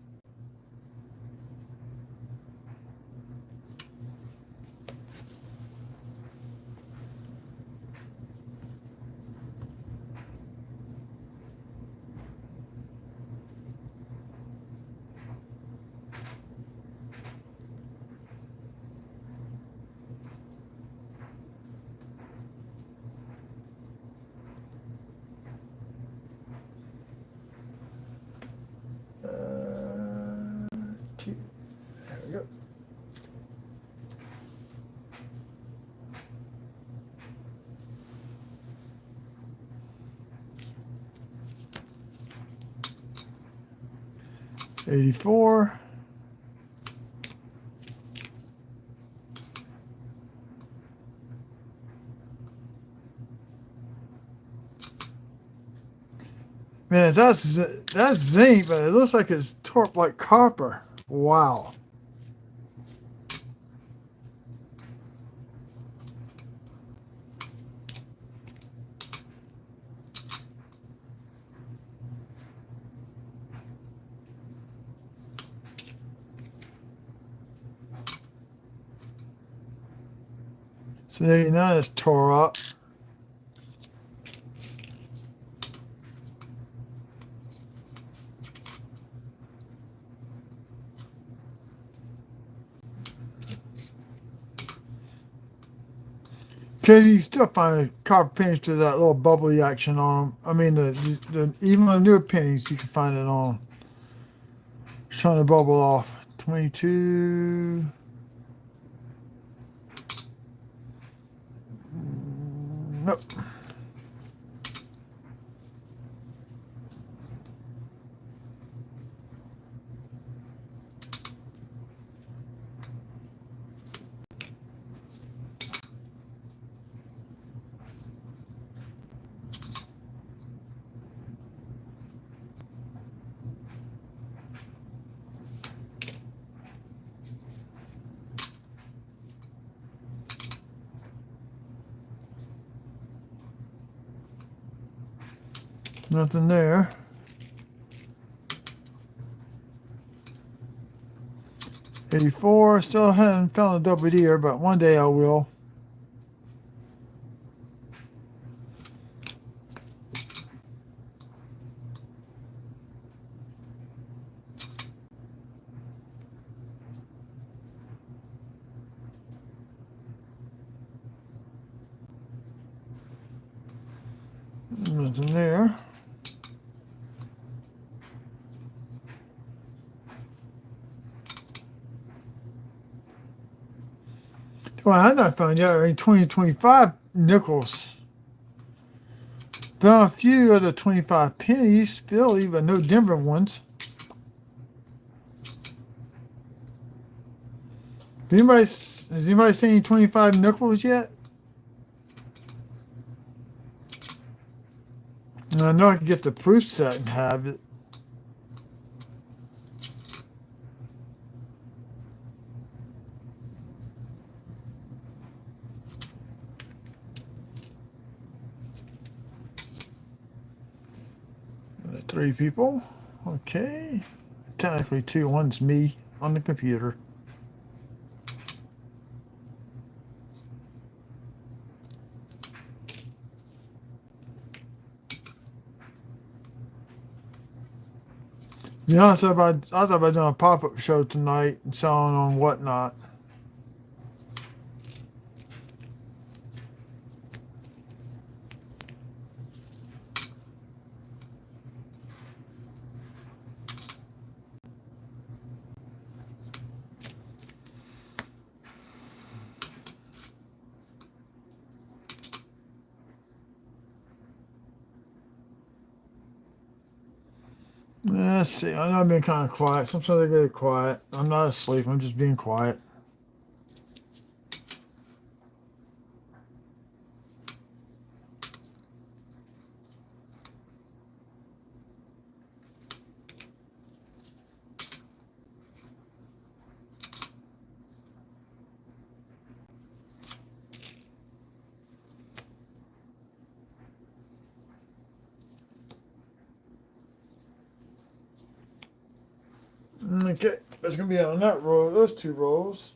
There we go. $84. Man, that's zinc, but it looks like it's torqued like copper. Wow. So 89 is tore up. Because you still find copper pennies to that little bubbly action on them. I mean, even the newer pennies, you can find it on. It's trying to bubble off. 22. Nope. Nothing there. $84. Still haven't found a double deer, but one day I will. Nothing there. Well, I not found yet any 2025 nickels. Found a few of the 25 pennies, Philly, but no Denver ones. Has anybody seen any 25 nickels yet? And I know I can get the proof set and have it. Three people. Okay. Technically two. One's me on the computer. To be honest, I thought about doing a pop-up show tonight and selling on Whatnot. Let's see. I know I've been kind of quiet. Sometimes I get quiet. I'm not asleep. I'm just being quiet. Okay, that's going to be on that row, those two rows.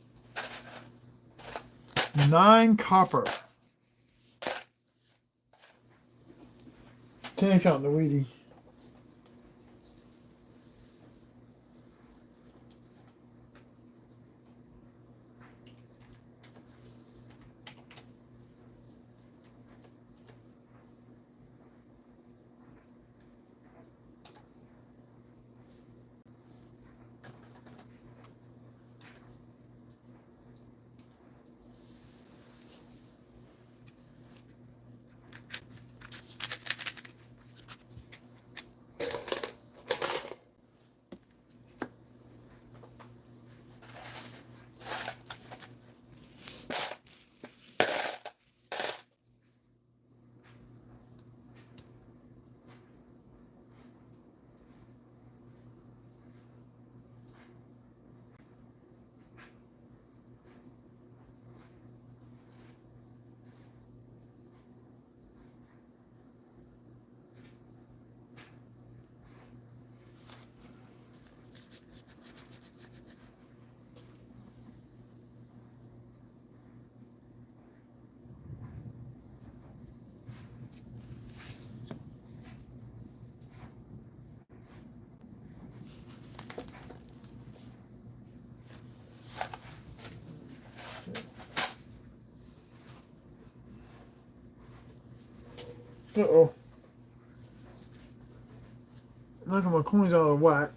9 copper. 10 counting the Wheatie. Uh-oh. Look at my coins out of whack.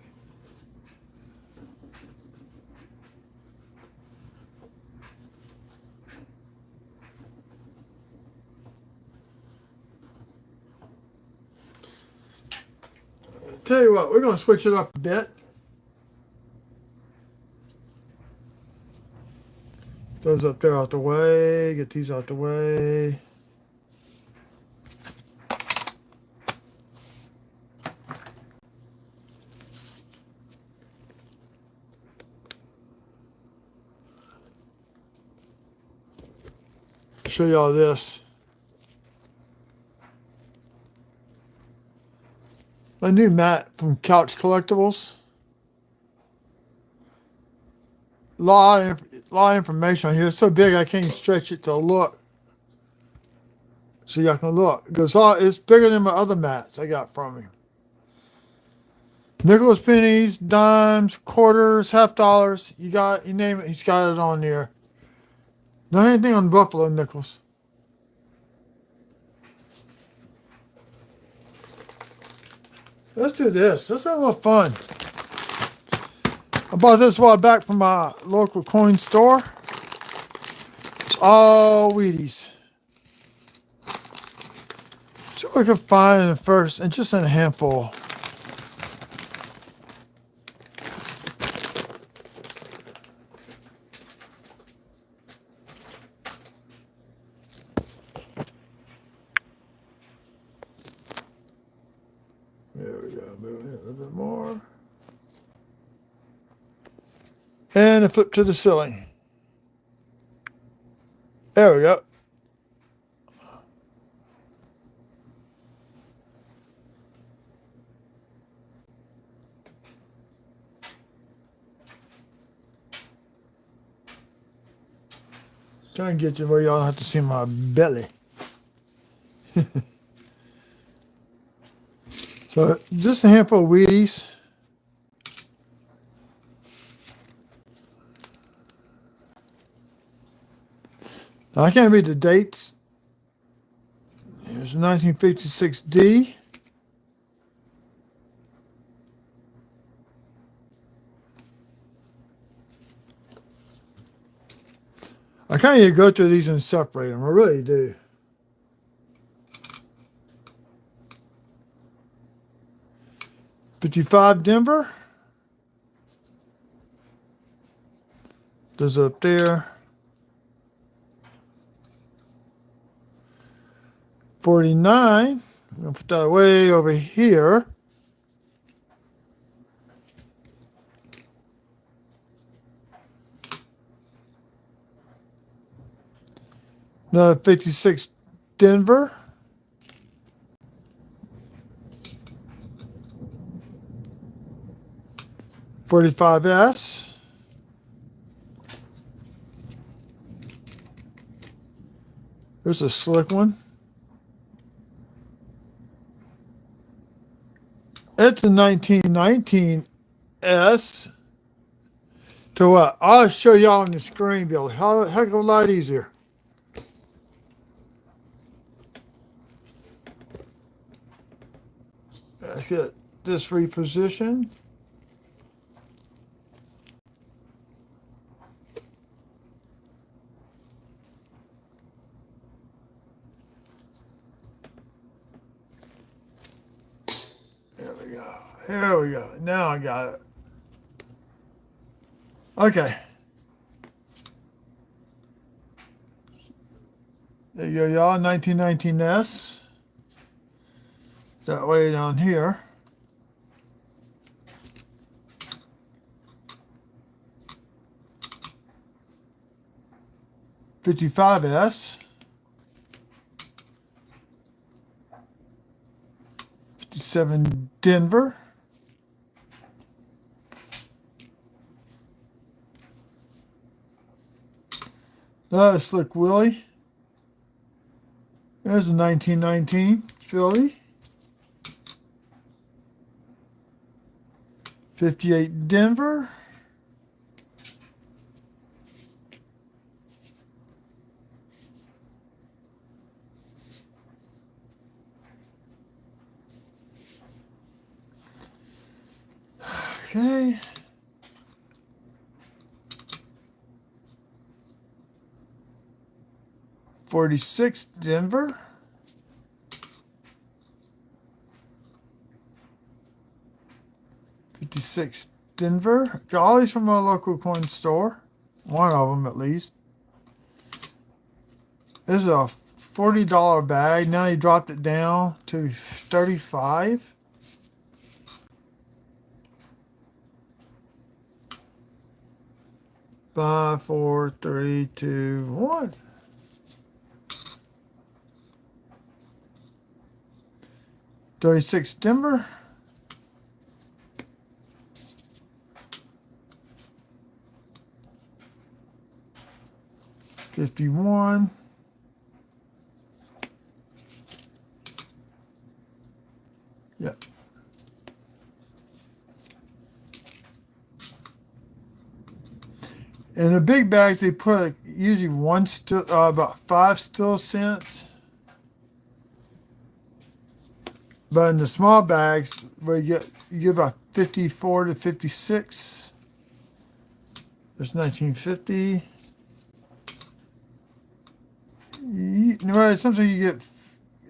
Tell you what, we're going to switch it up a bit. Those up there out the way. Get these out the way. Show y'all this. A new mat from Couch Collectibles. Lot of information on here. It's so big I can't even stretch it to look. So y'all can look. It goes, oh, it's bigger than my other mats I got from him. Nickels, pennies, dimes, quarters, half dollars. You name it, he's got it on there. Not anything on Buffalo nickels. Let's do this. Let's have a little fun. I bought this a while back from my local coin store. It's all Wheaties. See what I can find in the first, and just in a handful. There we go. Move it a little bit more. And a flip to the ceiling. There we go. Trying to get you where y'all don't have to see my belly. So just a handful of Wheaties. Now, I can't read the dates. Here's 1956D. I kind of need to go through these and separate them. I really do. '55 Denver. Those up there. 49. I'm going to put that way over here. Another 56 Denver. '45S. There's a slick one. It's a 1919 S. To what? I'll show y'all on the screen, Bill. Heck of a lot easier. Let's get this repositioned. There we go. Here we go. Now I got it. Okay. There you go, y'all. 1919S. That way down here. '55S. 57 Denver. Another Slick Willie. There's a 1919 Philly. 58 Denver. Okay. '46 Denver. '56 Denver. Got all these from my local coin store. One of them at least. This is a $40 bag. Now he dropped it down to $35. Five, four, three, two, one. '36 Denver. 51. Yep. In the big bags, they put usually about 5 still cents. But in the small bags, where you get about 54 to 56. There's 1950. Well, sometimes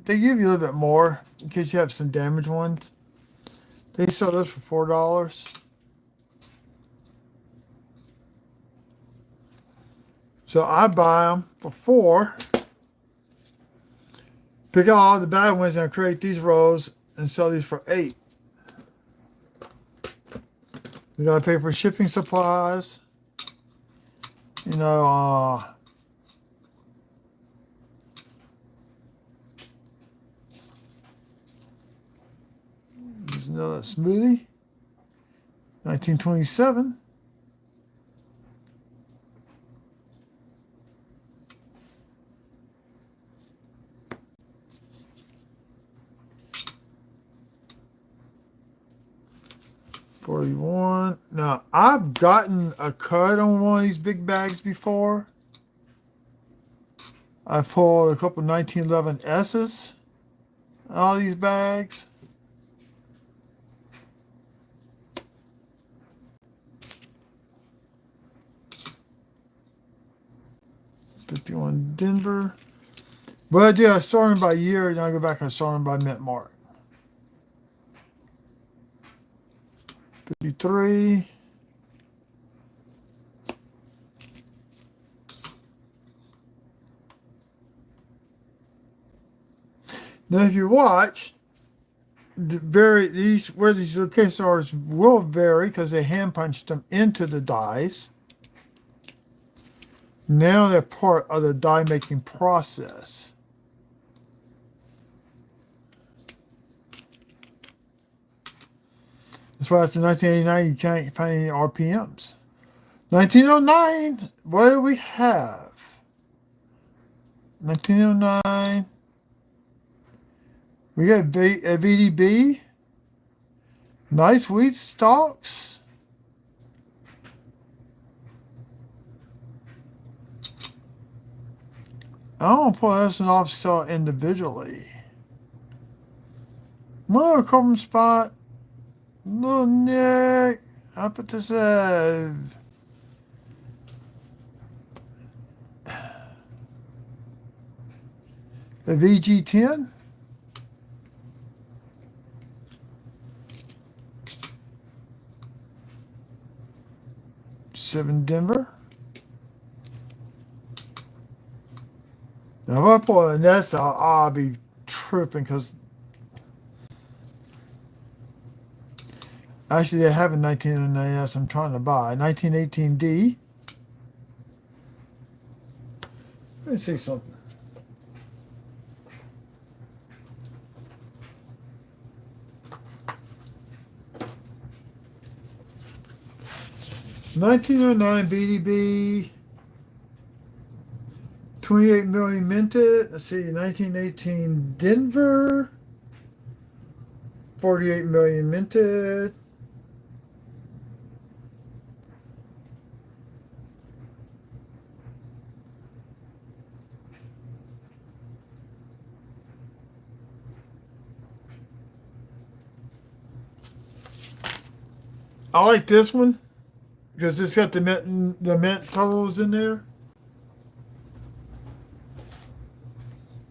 they give you a little bit more in case you have some damaged ones. They sell those for $4. So I buy them for $4. Pick out all the bad ones and create these rows and sell these for $8. We gotta pay for shipping supplies. You know, there's another smoothie. 1927. $41. Now, I've gotten a cut on one of these big bags before. I pulled a couple 1911 S's out of all these bags. $51 Denver. But I did, I sort them by year, then I go back and sort them by mint mark. $53. Now, if you watch, where these locations are will vary because they hand punched them into the dies. Now they're part of the die making process. That's why after 1989 you can't find any RPMs. 1909, what do we have? 1909, we got a VDB, nice wheat stalks. I don't pull this one off sell individually. Another carbon spot. Little Nick. I put this a VG10. $7 Denver. Now, if I pull a Ness out, I'll be tripping because actually they have a 1909 S I'm trying to buy. 1918D. Let me see something. $1909 BDB. 28 million minted. Let's see, 1918 Denver. 48 million minted. I like this one because it's got the mint totals in there.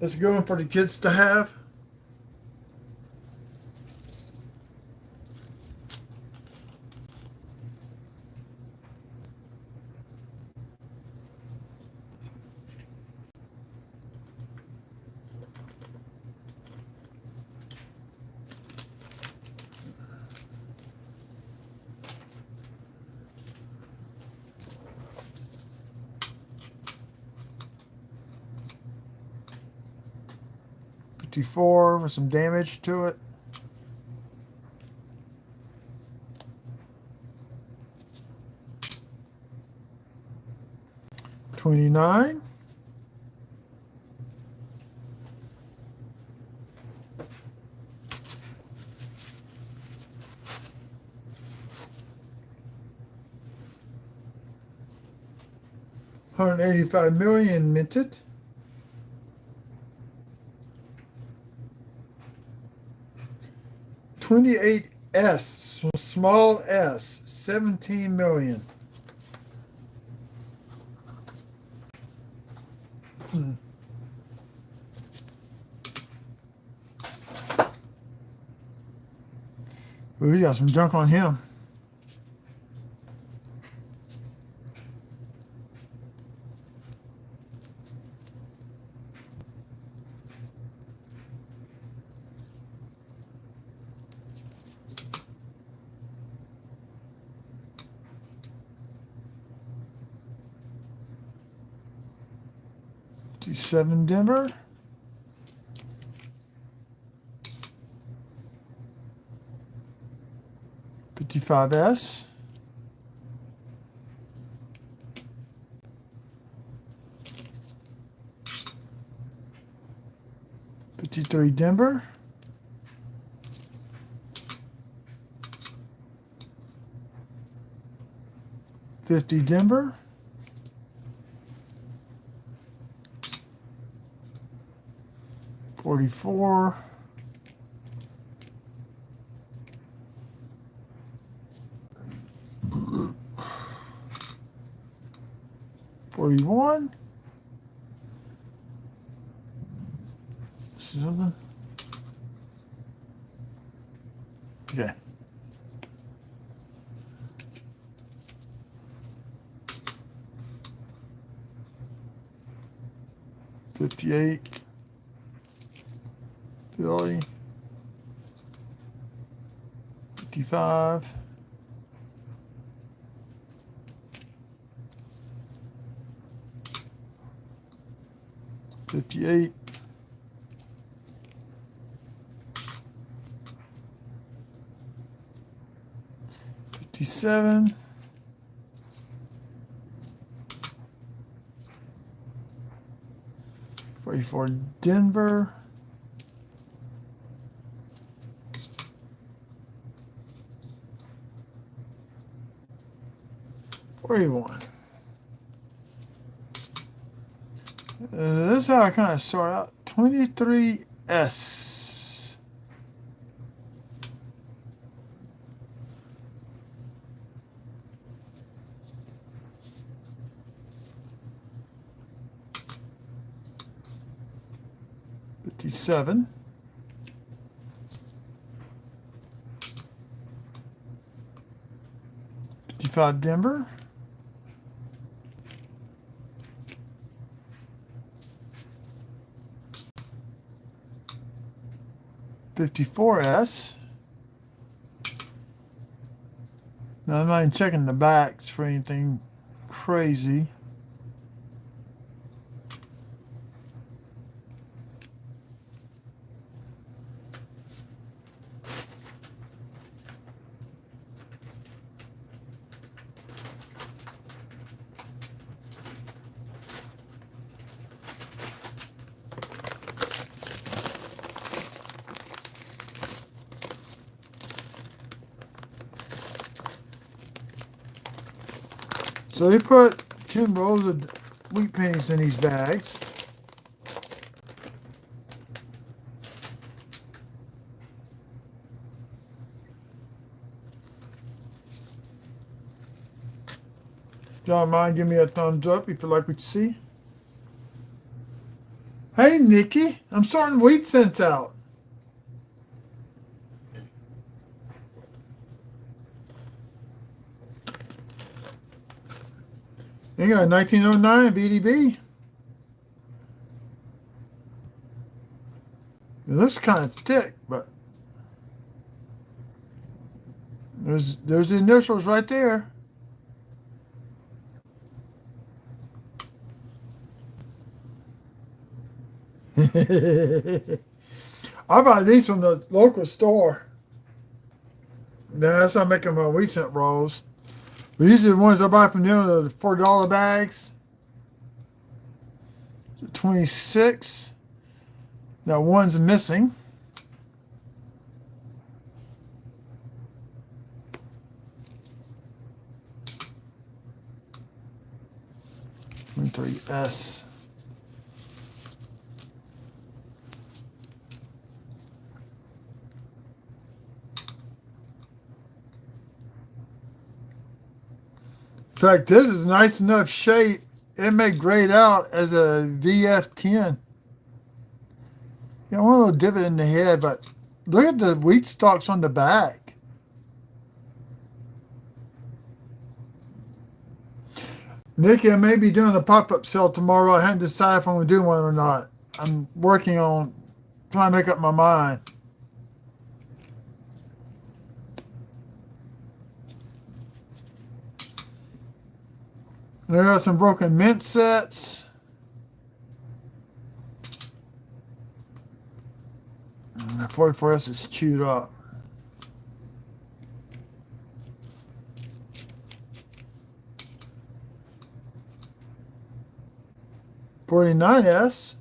It's a good one for the kids to have. $54 with some damage to it. $29. 185 million minted. $28S, small s, 17 million. We got some junk on him. T7 Denver. $55S. $53 Denver. $50 Denver. $44. $41. Something. Okay. $58. Philly. $55. $58. $57. $44 Denver. $41. This is how I kind of sort out. 23S. $57. $55 Denver. $54S. Now I'm not even checking the backs for anything crazy. So they put 10 rolls of wheat pennies in these bags. Y'all mind give me a thumbs up if you like what you see. Hey Nikki, I'm sorting wheat cents out. You got 1909 BDB. It looks kind of thick, but there's the initials right there. I buy these from the local store. That's how I'm making my wheat cent rolls. But these are the ones I buy from them, the $4 bags. 26. Now one's missing. 23S. In fact, this is nice enough shape. It may grade out as a VF10. You know, one little divot in the head, but look at the wheat stalks on the back. Nikki, I may be doing a pop-up sale tomorrow. I haven't decided if I'm going to do one or not. I'm working on trying to make up my mind. There are some broken mint sets. The 44S is chewed up. $49S.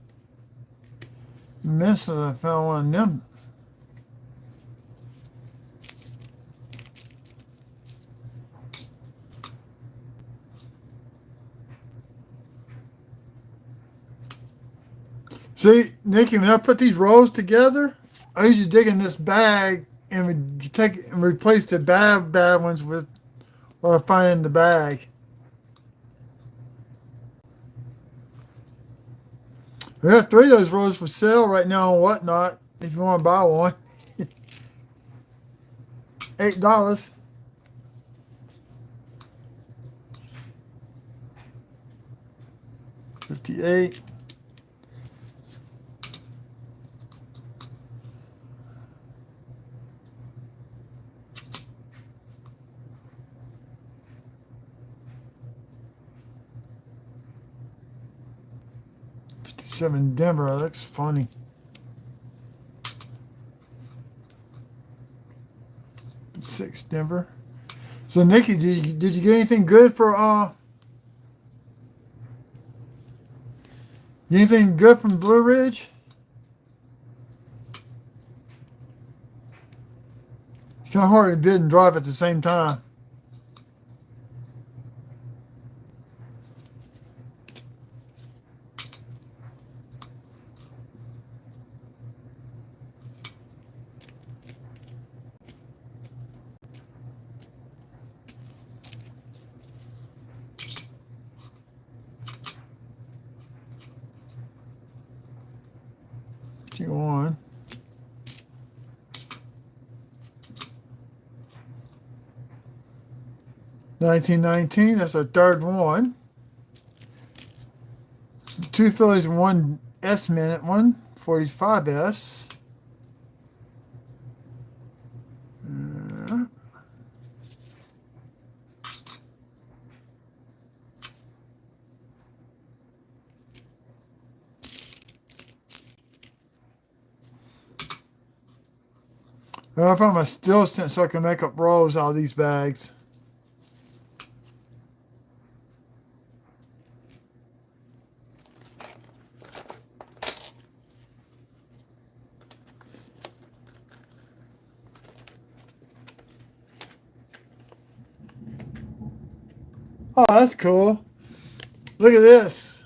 Missed it. I found one of them. See, Nikki, when I put these rows together, I usually dig in this bag and we take and replace the bad ones with what I find in the bag. We have 3 of those rows for sale right now on Whatnot, if you want to buy one. $8. $58. Denver, that looks funny. $6 Denver. So Nikki, did you get anything good for anything good from Blue Ridge? It's kind of hard to bid and drive at the same time. On 1919, that's our third one. 2 Phillies, 1 S minute, 1 45S. I found my still sense so I can make up rolls out of these bags. Oh, that's cool. Look at this.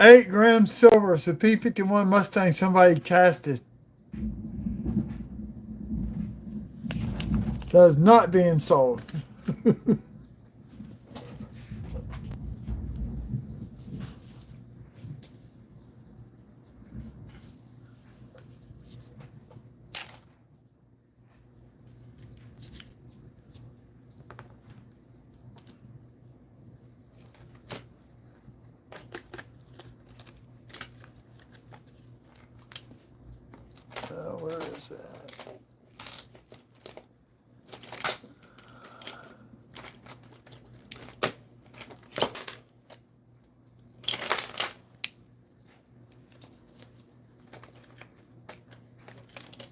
8 grams silver. It's a P51 Mustang somebody casted. That is not being sold. Where is that?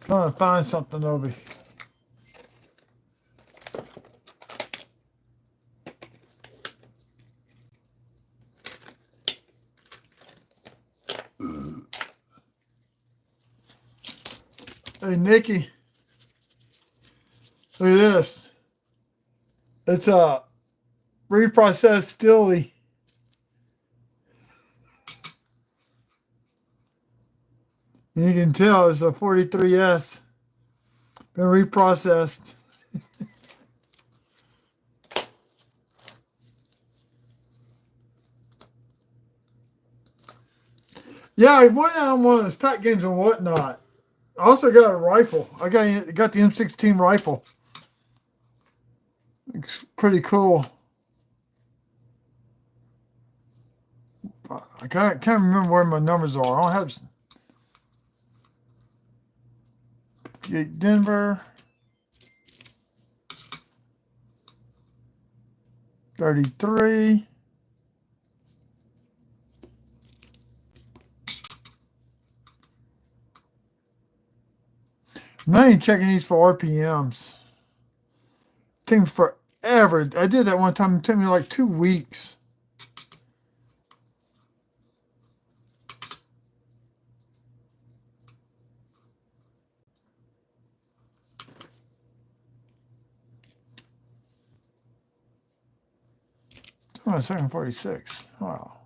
Trying to find something over here. Hey, Nikki. Look at this. It's a reprocessed Stilly. And you can tell it's a 43S. Been reprocessed. Yeah, I went out on one of those pack games and whatnot. I also got a rifle. I got the M16 rifle. It's pretty cool. I can't remember where my numbers are. I don't have 58 Denver. 33. I'm not even checking these for RPMs. It took me forever. I did that one time. It took me like 2 weeks. Oh, 746. Wow.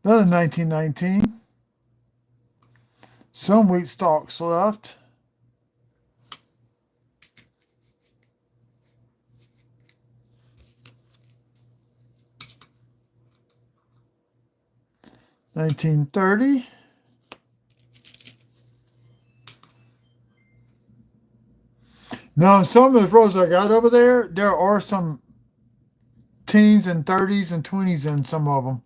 Another 1919. Some wheat stalks left. $19.30. Now, some of those rows I got over there, there are some teens and 30s and 20s in some of them.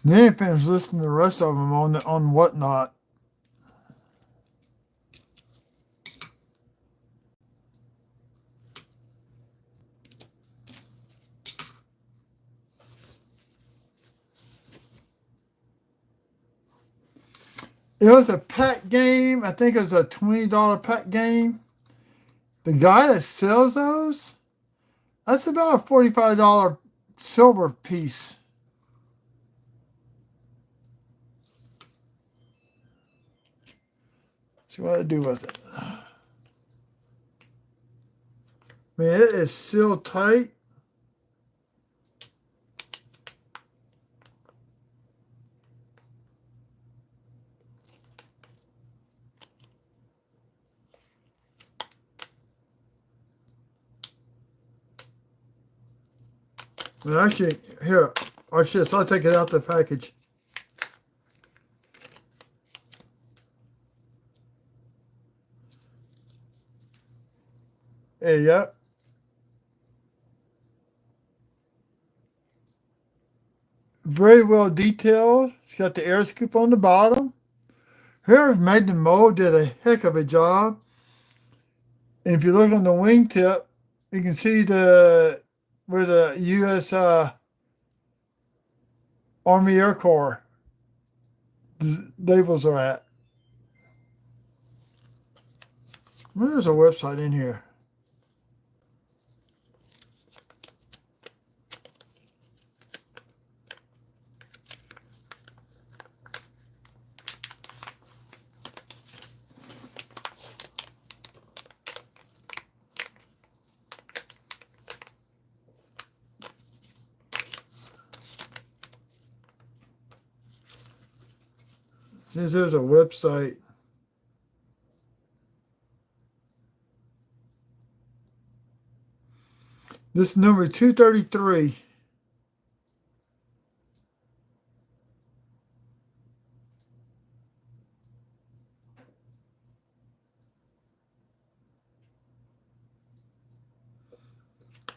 Then finished listing the rest of them on whatnot. It was a pack game. I think it was a $20 pack game. The guy that sells those, that's about a $45 silver piece. See what I do with it. Man, it is sealed tight. And actually, here, oh shit, so I'll take it out the package. There you go. Very well detailed. It's got the air scoop on the bottom. Whoever made the mold did a heck of a job. And if you look on the wingtip, you can see where the U.S. Army Air Corps labels are at. Well, there's a website in here. Since there's a website. This is number 233.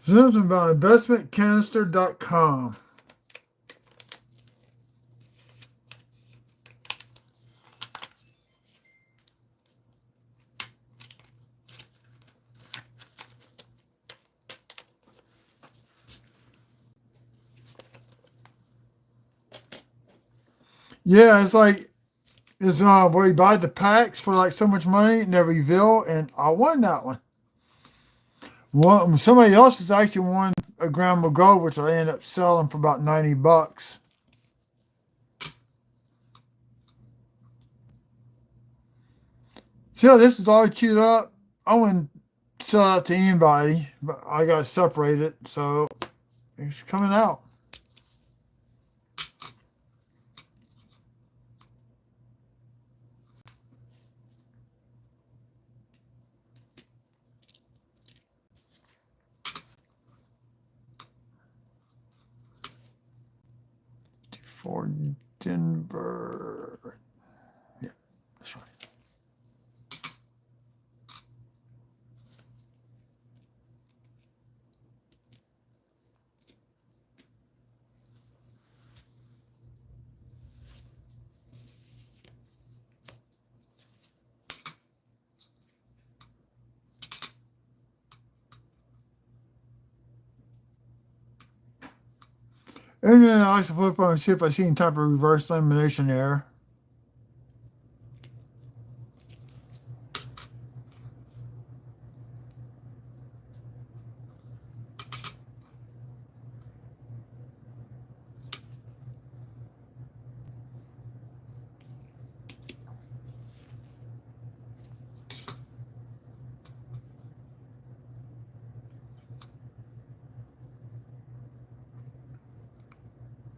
Something about investmentcanister.com. Yeah, it's like it's where you buy the packs for like so much money and they reveal, and I won that one. Somebody else has actually won a gram of gold, which I ended up selling for about $90. See how this is all chewed up? I wouldn't sell it to anybody, but I got to separate it, so it's coming out. For Denver. Yeah, that's right. And then I like to flip on and see if I see any type of reverse elimination error.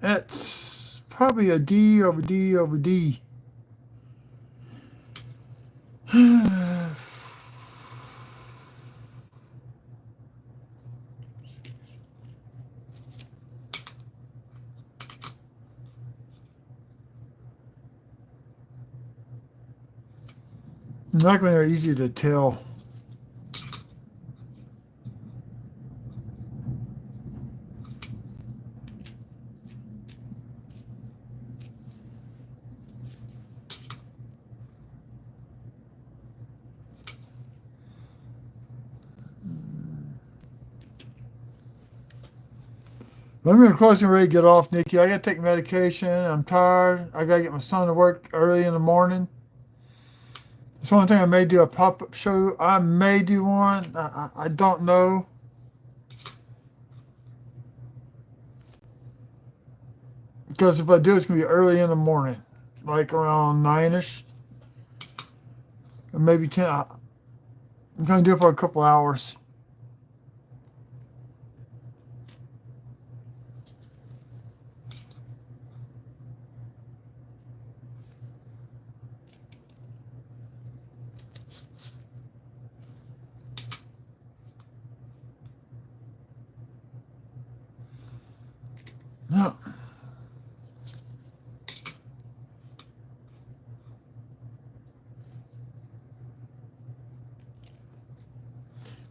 It's probably a D over D over D. Not when they're easy to tell. I'm going to close and ready to get off, Nikki. I got to take medication. I'm tired. I got to get my son to work early in the morning. It's one thing I may do a pop-up show. I may do one. I don't know. Because if I do, it's going to be early in the morning. Like around 9ish. Or maybe 10. I'm going to do it for a couple hours. No.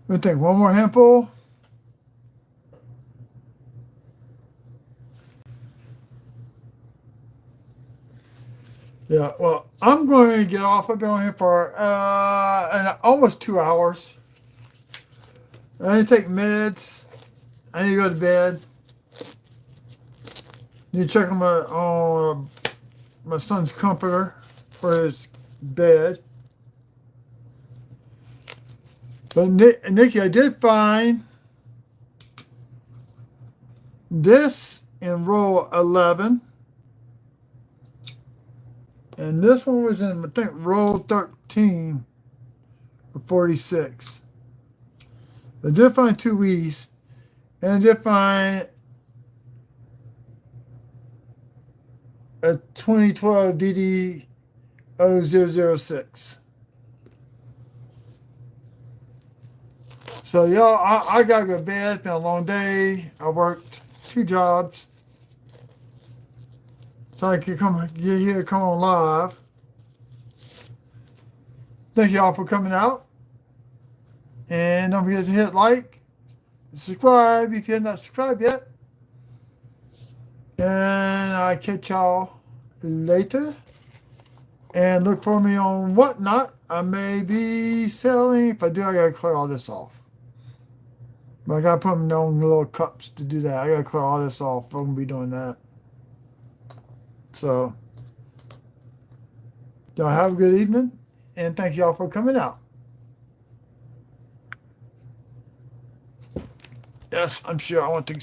We'll take one more handful. Yeah, well, I'm going to get off. I've been on here for almost 2 hours. I need to take meds. I need to go to bed. Need to check on my son's comforter for his bed. But Nikki, I did find this in row 11. And this one was in, I think, row 13 or 46. I did find two E's. And I did find a 2012 DD0006. So, y'all, I got to go to bed. It's been a long day. I worked 2 jobs. So I could get here, come on live. Thank y'all for coming out. And don't forget to hit like, subscribe if you're not subscribed yet. And I catch y'all later. And look for me on Whatnot. I may be selling. If I do, I gotta clear all this off. But I gotta put them on little cups to do that. I gotta clear all this off. I'm gonna be doing that. So, y'all have a good evening. And thank y'all for coming out. Yes, I'm sure I want to